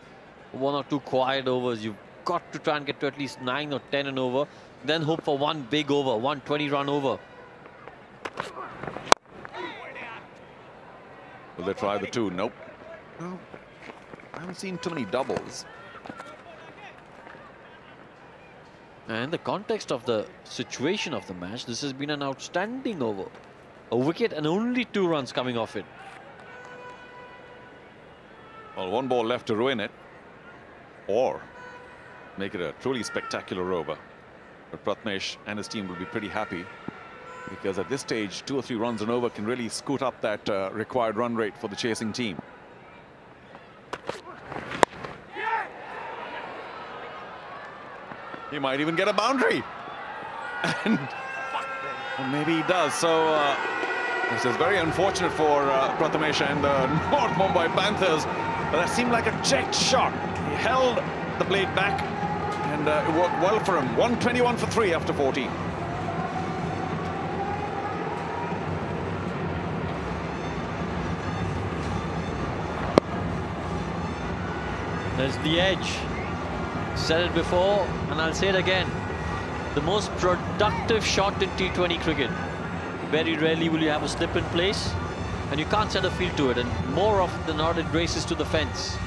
1 or 2 quiet overs. You've got to try and get to at least 9 or 10 and over. Then hope for 1 big over, 1 20-run over. Will they try the 2? Nope. Well, I haven't seen too many doubles. And in the context of the situation of the match, this has been an outstanding over. A wicket and only 2 runs coming off it. Well, 1 ball left to ruin it. Or make it a truly spectacular over. But Prathamesh and his team will be pretty happy. Because at this stage, 2 or 3 runs and over can really scoot up that required run rate for the chasing team. He might even get a boundary. And well, maybe he does. So this is very unfortunate for Prathamesh and the North Mumbai Panthers. But that seemed like a checked shot. He held the blade back and it worked well for him. 121 for 3 after 14. There's the edge. Said it before and I'll say it again. The most productive shot in T20 cricket. Very rarely will you have a slip in place and you can't set a field to it, and more often than not it races to the fence.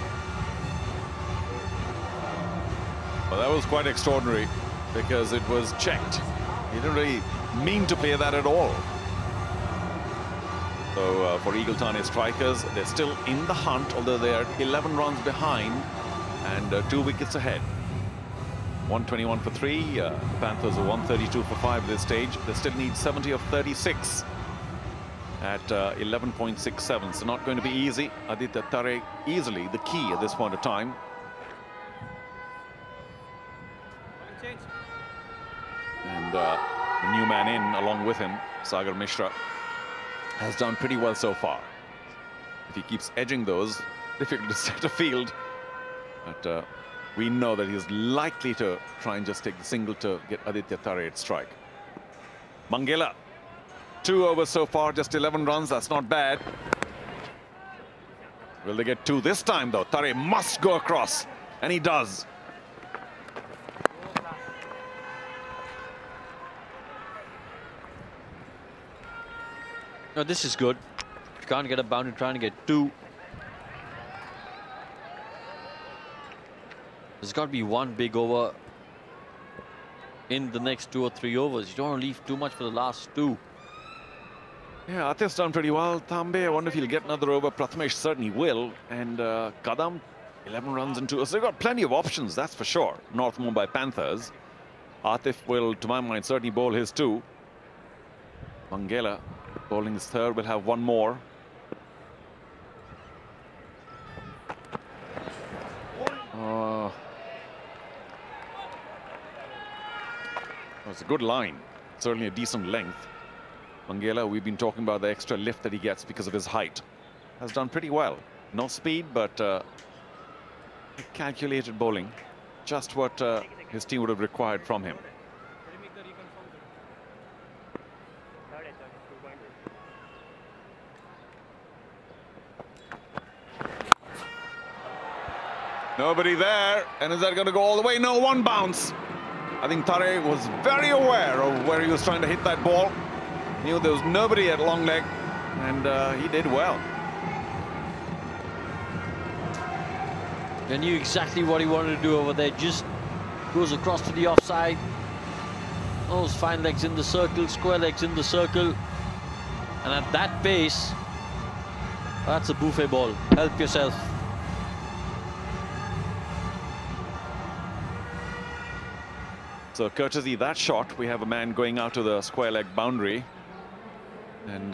Well, that was quite extraordinary because it was checked. He didn't really mean to play that at all. So for Eagle Thane strikers, they're still in the hunt, although they are 11 runs behind and 2 wickets ahead. 121 for 3. The Panthers are 132 for 5 at this stage. They still need 70 of 36 at 11.67. So not going to be easy. Aditya Tare easily the key at this point of time. And the new man in along with him, Sagar Mishra, has done pretty well so far. If he keeps edging those, difficult to set a field. But we know that he's likely to try and just take the single to get Aditya Tare at strike. Mangela, 2 overs so far, just 11 runs. That's not bad. Will they get 2 this time, though? Tare must go across, and he does. No, this is good. If you can't get a boundary, trying to get 2. There's got to be one big over in the next 2 or 3 overs. You don't want to leave too much for the last 2. Yeah, Atif's done pretty well. Tambe, I wonder if he'll get another over. Prathamesh certainly will. And Kadam, 11 runs and 2. So they've got plenty of options, that's for sure. North Mumbai Panthers. Atif will, to my mind, certainly bowl his 2. Mangela bowling his 3rd, will have 1 more. It's a good line, certainly a decent length. Mangela, we've been talking about the extra lift that he gets because of his height. Has done pretty well. No speed, but calculated bowling. Just what his team would have required from him. Nobody there. And is that going to go all the way? No, 1 bounce. I think Thane was very aware of where he was trying to hit that ball. Knew there was nobody at long leg, and he did well. He knew exactly what he wanted to do over there. Just goes across to the offside. Those fine legs in the circle, square legs in the circle. And at that pace, that's a buffet ball. Help yourself. So courtesy that shot, we have a man going out to the square leg boundary. And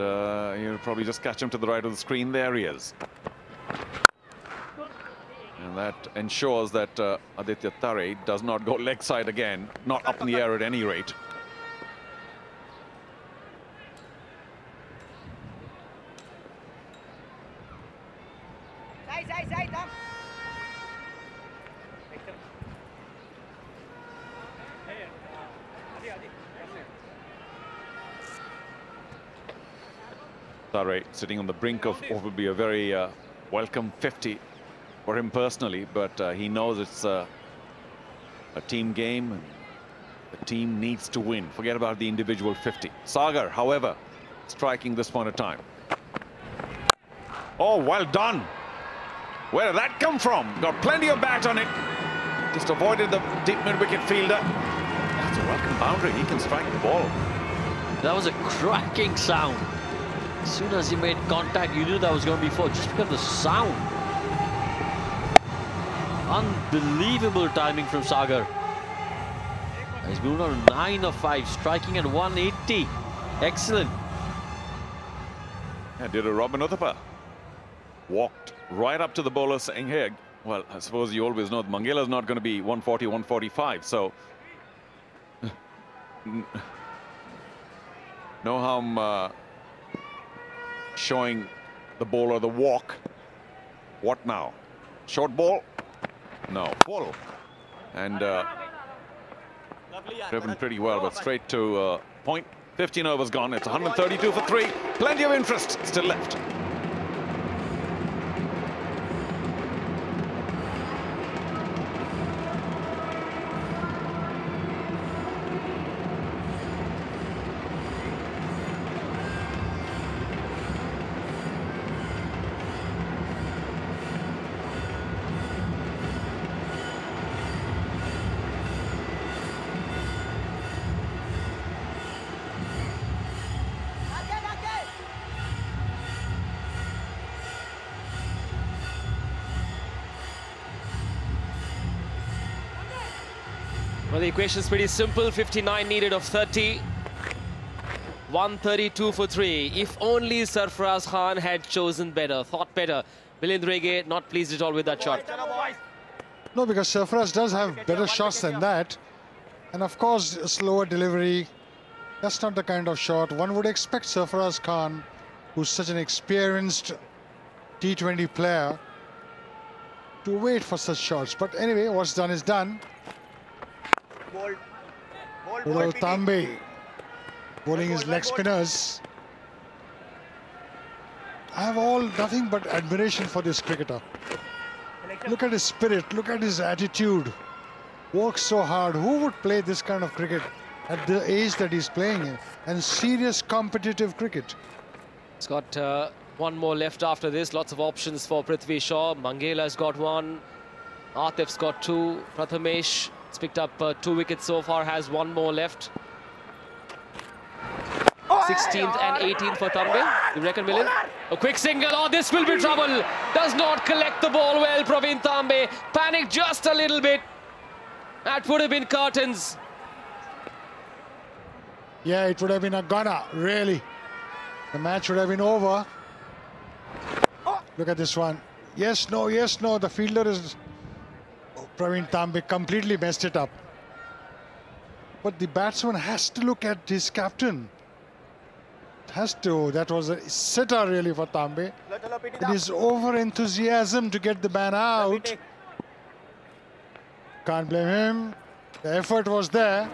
you'll probably just catch him to the right of the screen. There he is. And that ensures that Aditya Thane does not go leg side again. Not up in the air at any rate. Thane sitting on the brink of what would be a very welcome 50 for him personally, but he knows it's a team game and the team needs to win. Forget about the individual 50. Sagar, however, striking this point of time. Oh, well done. Where did that come from? Got plenty of bat on it. Just avoided the deep mid-wicket fielder. That's a welcome boundary. He can strike the ball. That was a cracking sound. As soon as he made contact, you knew that was going to be 4, just because of the sound. Unbelievable timing from Sagar. He's moved on to 9 of 5, striking at 180. Excellent. Yeah, did a Robin Uthappa. Walked right up to the bowler saying, hey, well, I suppose you always know that Mangela's not going to be 140, 145, so no harm showing the bowler the walk. What now? Short ball? No, full. And driven pretty well, but straight to point. 15 overs gone. It's 132 for 3. Plenty of interest still left. Well, the equation's pretty simple. 59 needed of 30. 132 for 3. If only Sarfaraz Khan had chosen better, thought better. Milind Rege not pleased at all with that shot. No, because Sarfaraz does have better shots than that. And of course, a slower delivery. That's not the kind of shot one would expect Sarfaraz Khan, who's such an experienced T20 player, to wait for such shots. But anyway, what's done is done. Ural Tambe bowling his leg spinners. I have nothing but admiration for this cricketer. Look at his spirit, look at his attitude. Works so hard. Who would play this kind of cricket at the age that he's playing in? And serious competitive cricket. He's got one more left after this. Lots of options for Prithvi Shaw. Mangela's got one. Atif's got 2. Prathamesh has picked up 2 wickets so far, has 1 more left. 16th and 18th for Thane. You reckon, Milind? A quick single. Oh, this will be trouble. Does not collect the ball well, Praveen Thane. Panicked just a little bit. That would have been curtains. Yeah, it would have been a gunner, really. The match would have been over. Look at this one. Yes, no, yes, no. The fielder is... Praveen Thane completely messed it up. But the batsman has to look at his captain. Has to. That was a sitter really for Thane. It is over-enthusiasm to get the man out. Can't blame him. The effort was there.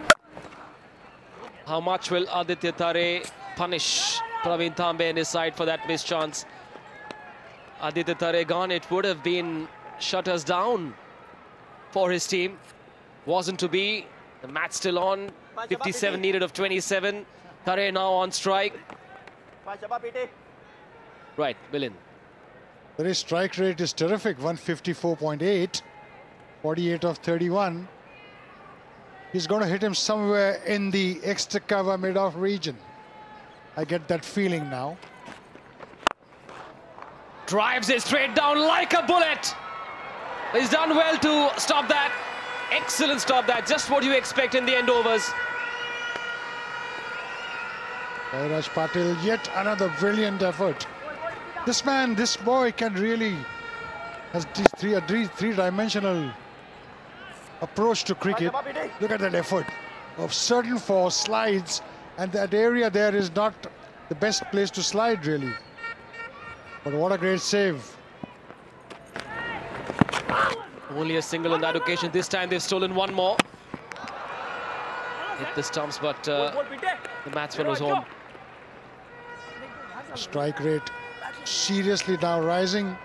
How much will Aditya Thare punish Praveen Thane and his side for that missed chance? Aditya Thare gone, it would have been shutters down for his team. Wasn't to be. The match still on. 57 needed of 27. Thare now on strike. Right, Milind. The strike rate is terrific, 154.8, 48 of 31. He's going to hit him somewhere in the extra cover mid-off region. I get that feeling now. Drives it straight down like a bullet. He's done well to stop that. Excellent stop that. Just what you expect in the end overs. Raj Patil, yet another brilliant effort. This man, this boy can really has three-dimensional approach to cricket. Look at that effort of certain four slides, and that area there is not the best place to slide really. But what a great save. Only a single on that occasion. This time they've stolen 1 more. Hit the stumps, but the batsman was home. Strike rate seriously now rising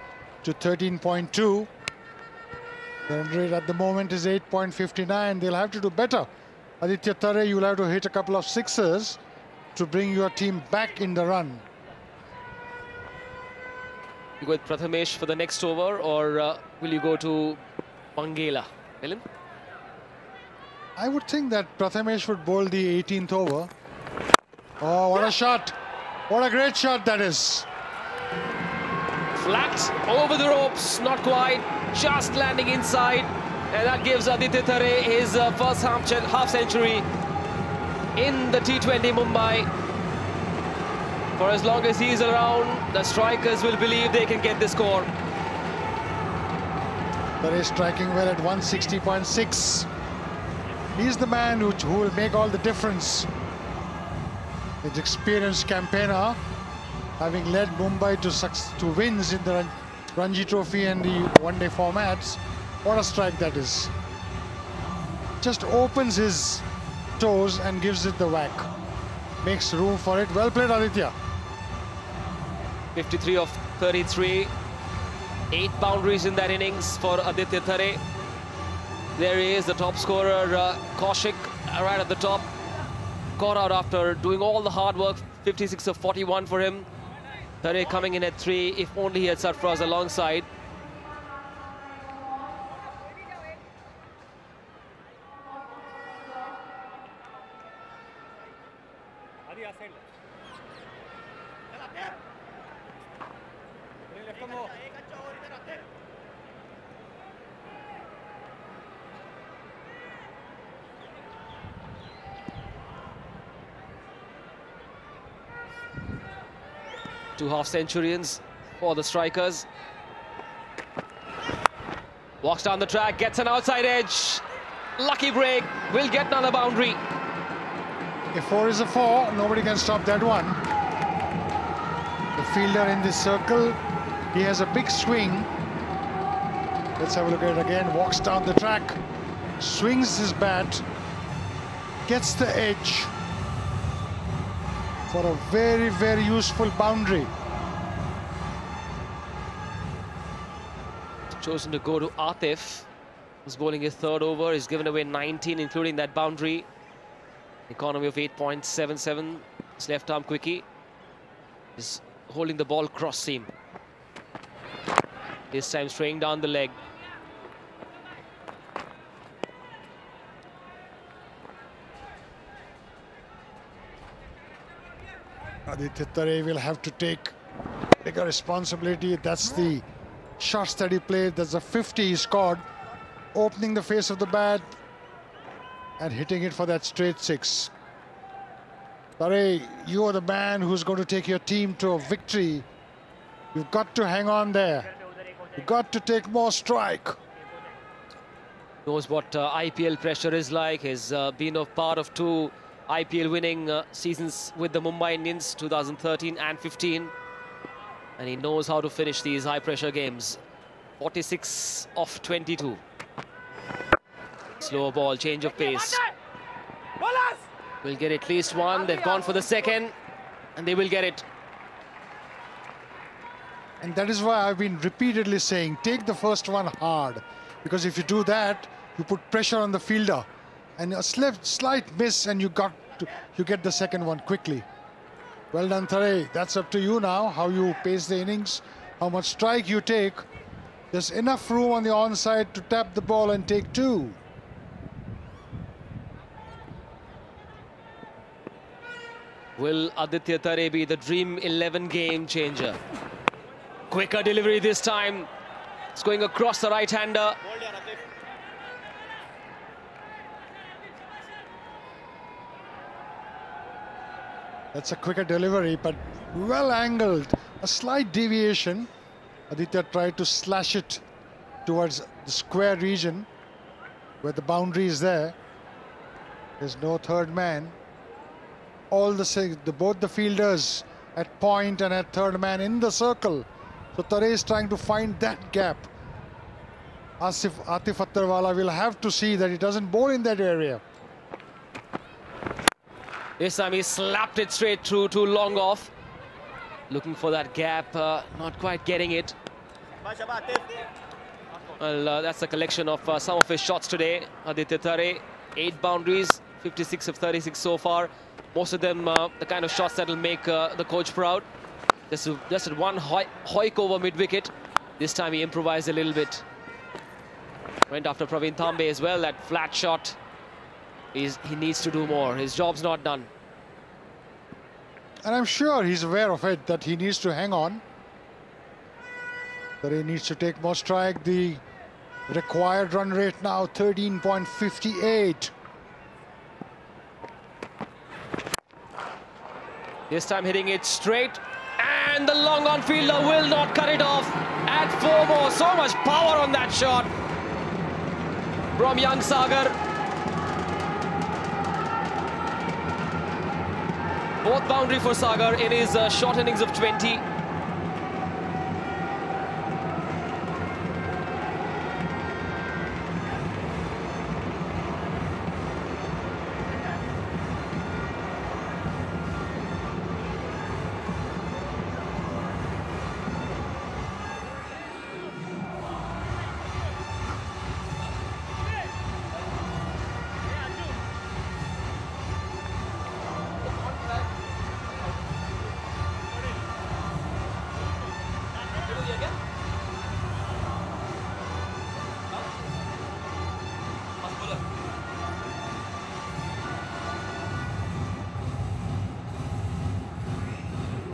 to 13.2. The run rate at the moment is 8.59. They'll have to do better. Aditya Thare, you'll have to hit a couple of sixes to bring your team back in the run. You go with Prathamesh for the next over, or will you go to Mangela? Milind? I would think that Prathamesh would bowl the 18th over. Oh, what a shot! What a great shot that is. Flat over the ropes, not quite, just landing inside, and that gives Aditya Thare his first half century in the T20 Mumbai. For as long as he's around, the strikers will believe they can get the score. Thare is striking well at 160.6. He's the man who will make all the difference. His experienced campaigner, having led Mumbai to wins in the Ranji Trophy and the one-day formats. What a strike that is. Just opens his toes and gives it the whack. Makes room for it. Well played, Aditya. 53 of 33. 8 boundaries in that innings for Aditya Thare. There he is, the top scorer, Kaushik, right at the top. Caught out after doing all the hard work. 56 of 41 for him. Thare coming in at 3. If only he had Sarfraz alongside. Two half-centurions for the strikers. Walks down the track, gets an outside edge. Lucky break, will get another boundary. If 4 is a 4, nobody can stop that one. The fielder in this circle, he has a big swing. Let's have a look at it again. Walks down the track, swings his bat, gets the edge for a very, very useful boundary. Chosen to go to Atif, who's bowling his 3rd over. He's given away 19, including that boundary. Economy of 8.77. His left arm quickie is holding the ball cross seam. This time straying down the leg. Aditya Thane will have to take bigger responsibility. That's the shots that he played. That's a 50 he scored, opening the face of the bat and hitting it for that straight 6. Thane, you are the man who's going to take your team to a victory. You've got to hang on there. You've got to take more strike. Knows what IPL pressure is like. He's been a part of 2 IPL winning seasons with the Mumbai Indians, 2013 and 15. And he knows how to finish these high-pressure games. 46 of 22. Slow ball, change of pace. Will get at least one. They've gone for the second, and they will get it. And that is why I've been repeatedly saying, take the first one hard. Because if you do that, you put pressure on the fielder. And a slight miss, and you get the second one quickly. Well done, Thane. That's up to you now, how you pace the innings, how much strike you take. There's enough room on the onside to tap the ball and take 2. Will Aditya Thane be the Dream 11 game changer? Quicker delivery this time. It's going across the right-hander. That's a quicker delivery, but well angled. A slight deviation. Aditya tried to slash it towards the square region where the boundary is there. There's no third man. Both the fielders at point and at third man in the circle. So Thane is trying to find that gap. Atif Attarwala will have to see that he doesn't bowl in that area. This time he slapped it straight through to long off. Looking for that gap, not quite getting it. Well, that's a collection of some of his shots today. Aditya Thane, 8 boundaries, 56 of 36 so far. Most of them the kind of shots that will make the coach proud. Just at one hoik over mid-wicket. This time he improvised a little bit. Went after Praveen Thambe as well. That flat shot, he needs to do more. His job's not done. And I'm sure he's aware of it, that he needs to hang on. Thane needs to take more strike. The required run rate now 13.58. This time hitting it straight. And the long on fielder will not cut it off. At 4 more. So much power on that shot from young Sagar. 4th boundary for Sagar in his short innings of 20.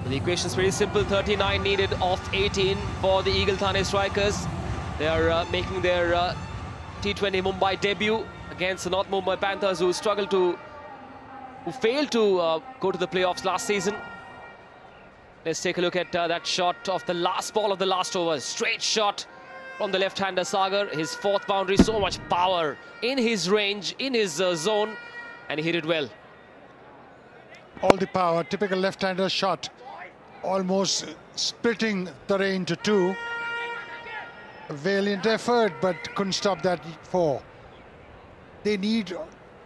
The equation is pretty simple. 39 needed off 18 for the Eagle Thane strikers. They are making their T20 Mumbai debut against the North Mumbai Panthers, who failed to go to the playoffs last season. Let's take a look at that shot of the last ball of the last over. Straight shot from the left-hander Sagar. His 4th boundary. So much power in his range, in his zone, and he hit it well. All the power, typical left-hander shot. Almost splitting Thane into 2. A valiant effort, but couldn't stop that 4. They need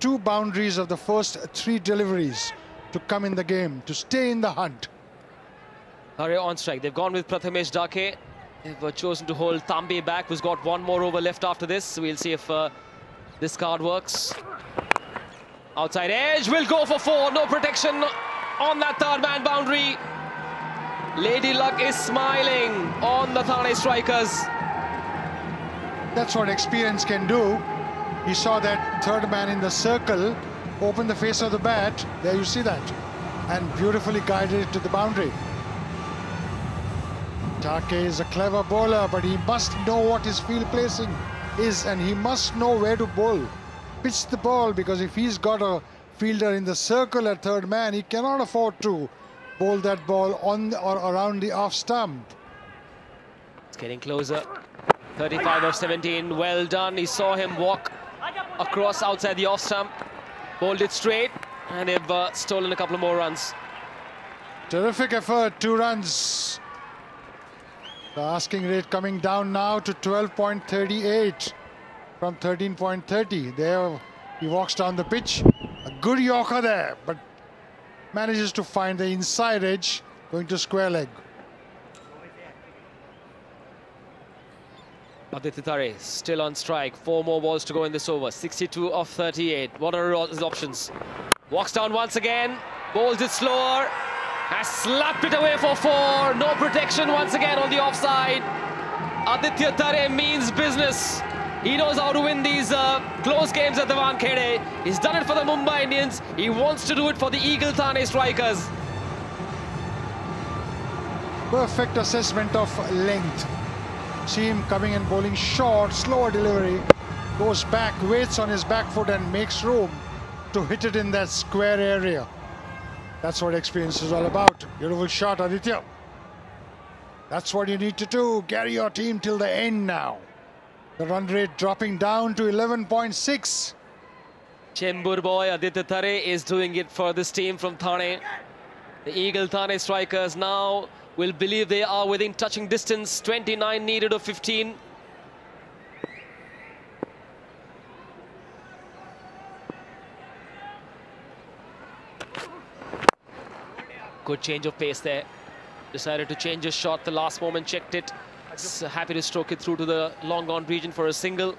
2 boundaries of the first 3 deliveries to come in the game, to stay in the hunt. Thane on strike. They've gone with Prathamesh Dake. They've chosen to hold Thambe back, who's got 1 more over left after this. So we'll see if this card works. Outside edge, will go for 4. No protection on that 3rd man boundary. Lady Luck is smiling on the Thane strikers. That's what experience can do. He saw that 3rd man in the circle, open the face of the bat. There you see that. and beautifully guided it to the boundary. Take is a clever bowler, but he must know what his field placing is, and he must know where to bowl. Pitch the ball, because if he's got a fielder in the circle at third man, he cannot afford to bowl that ball on or around the off stump. It's getting closer. 35 of 17. Well done. He saw him walk across outside the off stump, bowled it straight, and they've stolen a couple of more runs. Terrific effort. 2 runs. The asking rate coming down now to 12.38 from 13.30. There he walks down the pitch. A good Yorker there, but manages to find the inside edge, going to square leg. Aditya Thane still on strike. 4 more balls to go in this over. 62 of 38. What are his options? Walks down once again. Bowls it slower. Has slapped it away for 4. No protection once again on the offside. Aditya Thane means business. He knows how to win these close games at the Wankhede. He's done it for the Mumbai Indians. He wants to do it for the Eagle Thane strikers. Perfect assessment of length. See him coming and bowling short, slower delivery. Goes back, waits on his back foot and makes room to hit it in that square area. That's what experience is all about. Beautiful shot, Aditya. That's what you need to do. Carry your team till the end now. The run rate dropping down to 11.6. Chembur boy Aditya Thane is doing it for this team from Thane. The Eagle Thane strikers now will believe they are within touching distance. 29 needed of 15. Good change of pace there. Decided to change his shot. The last moment checked it. Happy to stroke it through to the long on region for a single.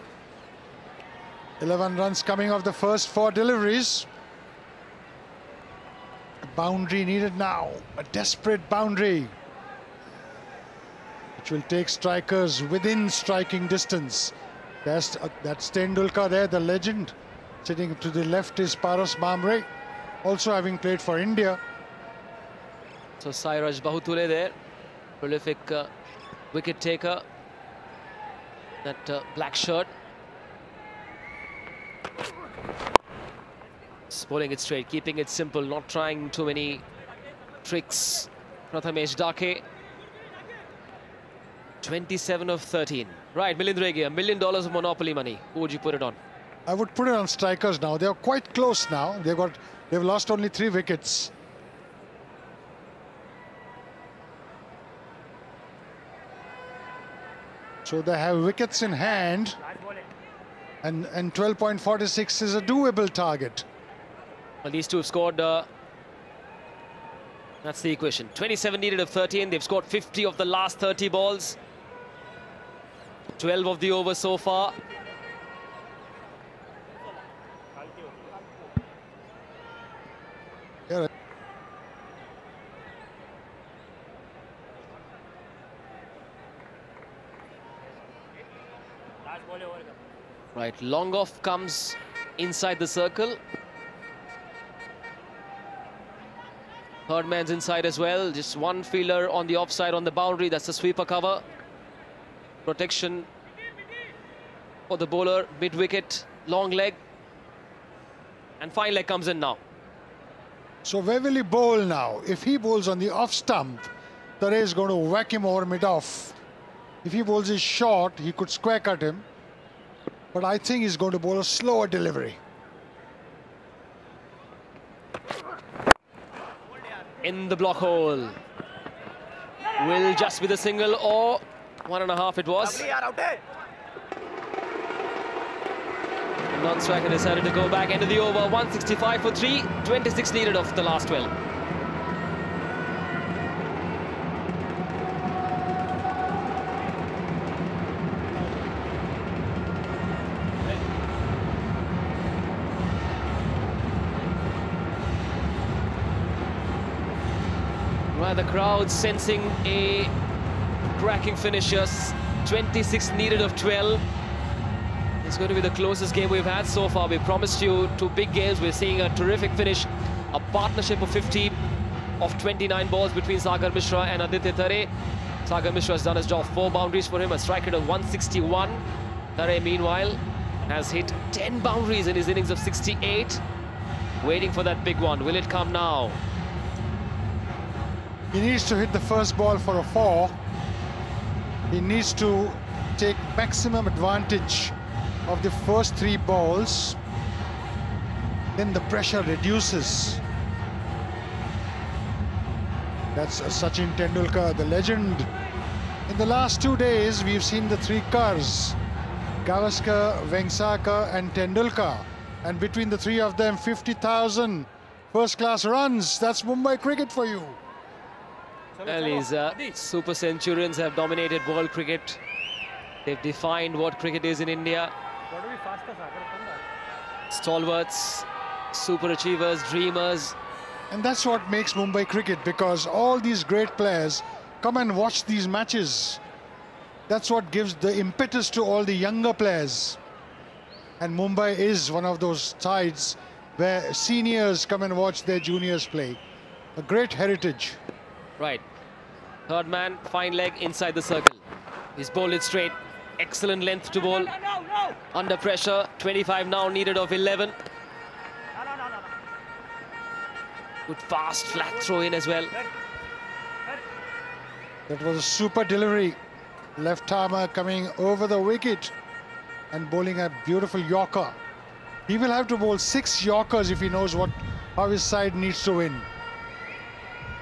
11 runs coming off the first 4 deliveries. A boundary needed now. A desperate boundary, which will take strikers within striking distance. That's Tendulkar there, the legend. Sitting to the left is Paras Bhamre, also having played for India. So Sairaj Bahutule there, prolific wicket taker. That black shirt. Just bowling it straight, keeping it simple, not trying too many tricks. Prathamesh Dake. 27 of 13. Right, Milind Regi, $1 million of monopoly money. Who would you put it on? I would put it on strikers now. They are quite close now. They've lost only 3 wickets. So they have wickets in hand, and 12.46 is a doable target. Well, these two have scored. That's the equation. 27 needed of 13. They've scored 50 of the last 30 balls. 12 of the over so far. Yeah. Right, long off comes inside the circle. Third man's inside as well. Just one fielder on the offside on the boundary. That's the sweeper cover. Protection for the bowler. Mid wicket, long leg. And fine leg comes in now. So where will he bowl now? If he bowls on the off stump, Thane is going to whack him over mid-off. If he bowls his short, he could square cut him. But I think he's going to bowl a slower delivery. In the block hole. Will just be the single or 1.5 it was. Non-striker decided to go back into the over. 165 for 3. 26 needed of the last 12. Well, the crowd sensing a cracking finisher. 26 needed of 12. It's going to be the closest game we've had so far. We promised you 2 big games. We're seeing a terrific finish. A partnership of 50. of 29 balls between Sagar Mishra and Aditya Thane. Sagar Mishra has done his job. 4 boundaries for him, a strike rate of 161. Thane, meanwhile, has hit 10 boundaries in his innings of 68. Waiting for that big one. Will it come now? He needs to hit the first ball for a 4. He needs to take maximum advantage of the first 3 balls. Then the pressure reduces. That's Sachin Tendulkar, the legend. In the last 2 days, we've seen the 3 Kars, Gavaskar, Vengsarkar and Tendulkar. And between the 3 of them, 50,000 first-class runs. That's Mumbai cricket for you. Well, these super centurions have dominated world cricket. They've defined what cricket is in India. Stalwarts, super achievers, dreamers. And that's what makes Mumbai cricket, because all these great players come and watch these matches. That's what gives the impetus to all the younger players. And Mumbai is one of those sides where seniors come and watch their juniors play. A great heritage. Right. Third man, fine leg inside the circle. He's bowled it straight. Excellent length to bowl. Under pressure, 25 now needed of 11. Good fast flat throw in as well. That was a super delivery. Left armer coming over the wicket and bowling a beautiful Yorker. He will have to bowl 6 Yorkers if he knows how his side needs to win.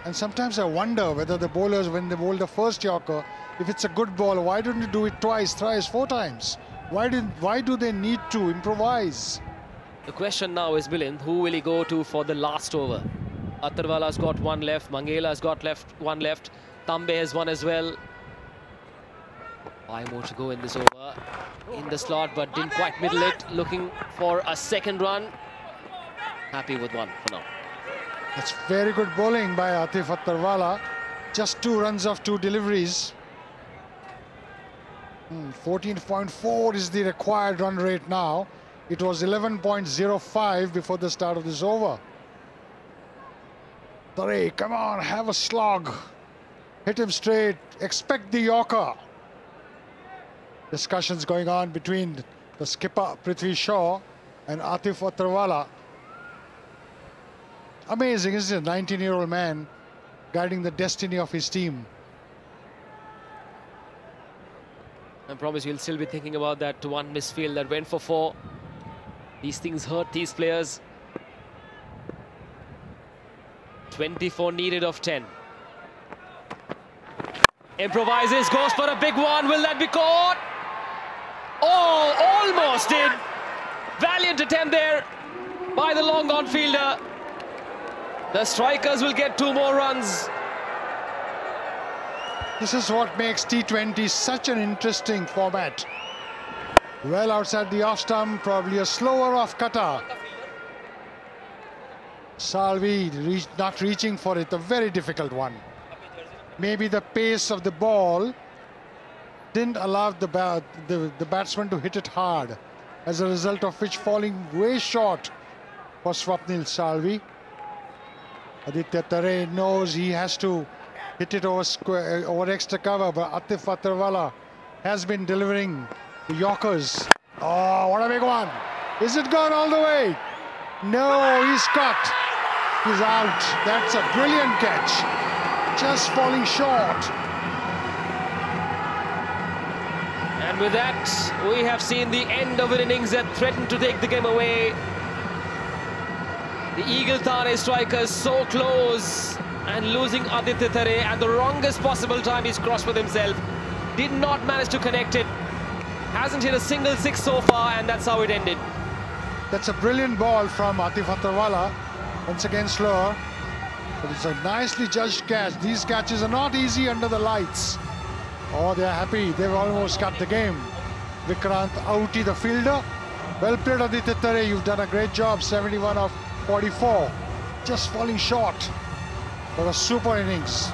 And sometimes I wonder whether the bowlers, when they bowl the first Yorker, if it's a good ball, why don't you do it twice, thrice, 4 times? Why do they need to improvise? The question now is, Milind, who will he go to for the last over? Atharwala's got 1 left, Mangela's got 1 left, Tambe has 1 as well. 5 more to go in this over. In the slot, but didn't quite middle it. Looking for a second run. Happy with 1 for now. That's very good bowling by Atif Atharwala. Just 2 runs of 2 deliveries. 14.4 is the required run rate now. It was 11.05 before the start of this over. Thane, come on, have a slog. Hit him straight. Expect the Yorker. Discussions going on between the skipper Prithvi Shaw and Atif Atharwala. Amazing, isn't it? A 19-year-old man guiding the destiny of his team. I promise you'll still be thinking about that 1 misfield that went for 4. These things hurt these players. 24 needed of 10. Improvises, goes for a big one. Will that be caught? Oh, almost did. Valiant attempt there by the long on fielder. The strikers will get 2 more runs. This is what makes T20 such an interesting format. Well outside the off stump, probably a slower off cutter. Salvi not reaching for it, a very difficult one. Maybe the pace of the ball didn't allow the batsman to hit it hard, as a result of which falling way short for Swapnil Salvi. Aditya Thane knows he has to hit it over extra cover, but Atif Atharwala has been delivering the Yorkers. Oh, what a big one. Is it gone all the way? No, he's caught. He's out. That's a brilliant catch. Just falling short. And with that, we have seen the end of an innings that threatened to take the game away. The Eagle Thane strikers so close, and losing Aditya Thane at the wrongest possible time. He's crossed with himself. Did not manage to connect it. Hasn't hit a single 6 so far, and that's how it ended. That's a brilliant ball from Atif Atharwala. Once again slower. But it's a nicely judged catch. These catches are not easy under the lights. Oh, they're happy. They've almost cut the game. Vikrant Auti, the fielder. Well played, Aditya Thane. You've done a great job. 71 of 44. Just falling short. But a super innings.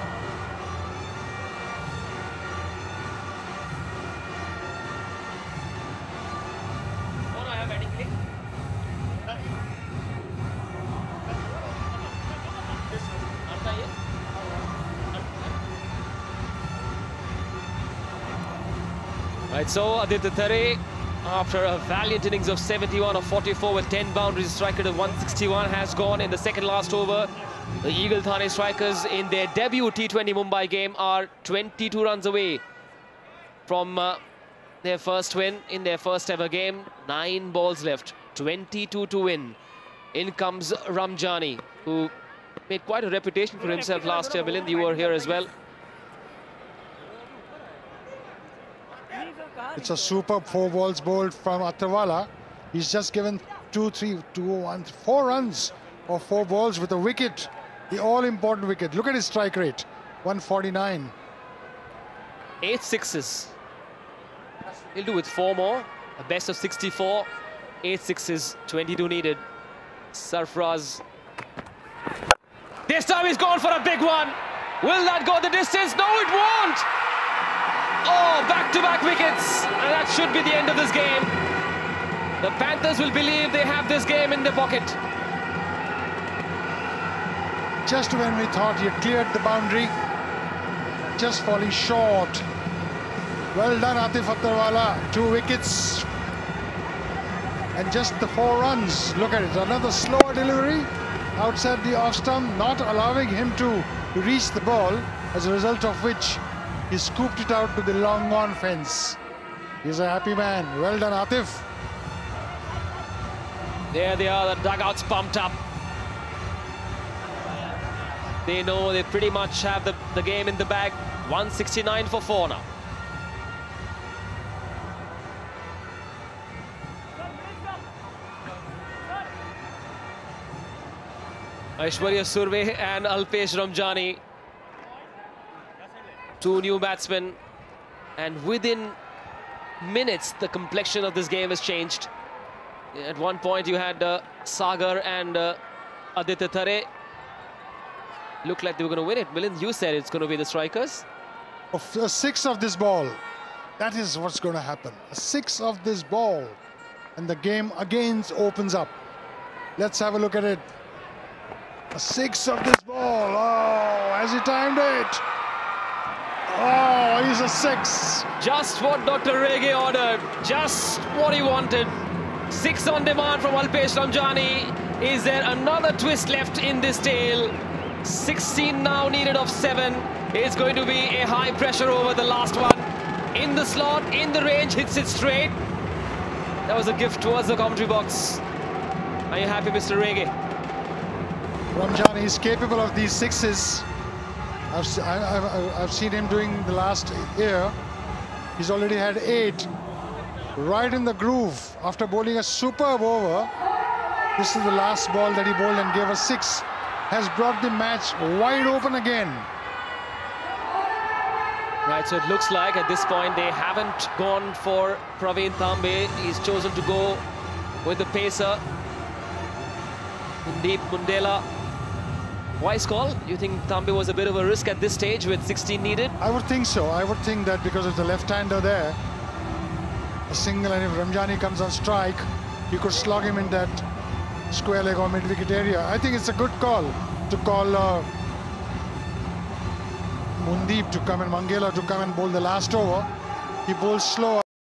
Right, so Aditya Thane, after a valiant innings of 71 of 44 with 10 boundaries, striker of 161, has gone in the second last over. The Eagle Thane strikers in their debut T20 Mumbai game are 22 runs away from their first win in their first ever game. 9 balls left, 22 to win. In comes Ramjani, who made quite a reputation for himself last year. Milind, you were here as well. It's a superb 4 balls bowled from Atawala. He's just given 4 runs of 4 balls with a wicket, the all-important wicket. Look at his strike rate, 149. 8 sixes. He'll do with 4 more. A best of 64. 8 sixes, 22 needed. Sarfraz. This time he's gone for a big one. Will that go the distance? No, it won't. Oh, back-to-back wickets. And that should be the end of this game. The Panthers will believe they have this game in their pocket. Just when we thought he had cleared the boundary, just falling short. Well done, Atif Atawala. 2 wickets. And just the 4 runs. Look at it, another slower delivery outside the off stump, not allowing him to reach the ball, as a result of which he scooped it out to the long on fence. He's a happy man. Well done, Atif. There they are, the dugouts pumped up. They know they pretty much have the game in the bag. 169 for 4 now. Aishwarya Surve and Alpesh Ramjani, 2 new batsmen, and within minutes the complexion of this game has changed. At one point you had Sagar and Aditya Thane. Looked like they were going to win it. Milind, you said it's going to be the strikers. A 6 of this ball, that is what's going to happen. A 6 of this ball, and the game again opens up. Let's have a look at it. A 6 of this ball. Oh, has he timed it? Oh, he's a 6. Just what Dr. Rege ordered. Just what he wanted. 6 on demand from Alpesh Ramjani. Is there another twist left in this tale? 16 now needed of 7. It's going to be a high pressure over the last one. In the slot, in the range, hits it straight. That was a gift towards the commentary box. Are you happy, Mr. Rege? Ramjani is capable of these 6s. I've seen him doing the last year. He's already had 8. Right in the groove after bowling a superb over. This is the last ball that he bowled and gave a 6. Has brought the match wide open again. Right, so it looks like at this point they haven't gone for Praveen Tambe. He's chosen to go with the pacer, Deep Mundela. Wise call. You think Tambe was a bit of a risk at this stage with 16 needed? I would think so. I would think that because of the left-hander there, a single, and if Ramjani comes on strike, you could slog him in that square leg or mid-wicket area. I think it's a good call to call Mundeep to come and Mangela to come and bowl the last over. He bowls slow.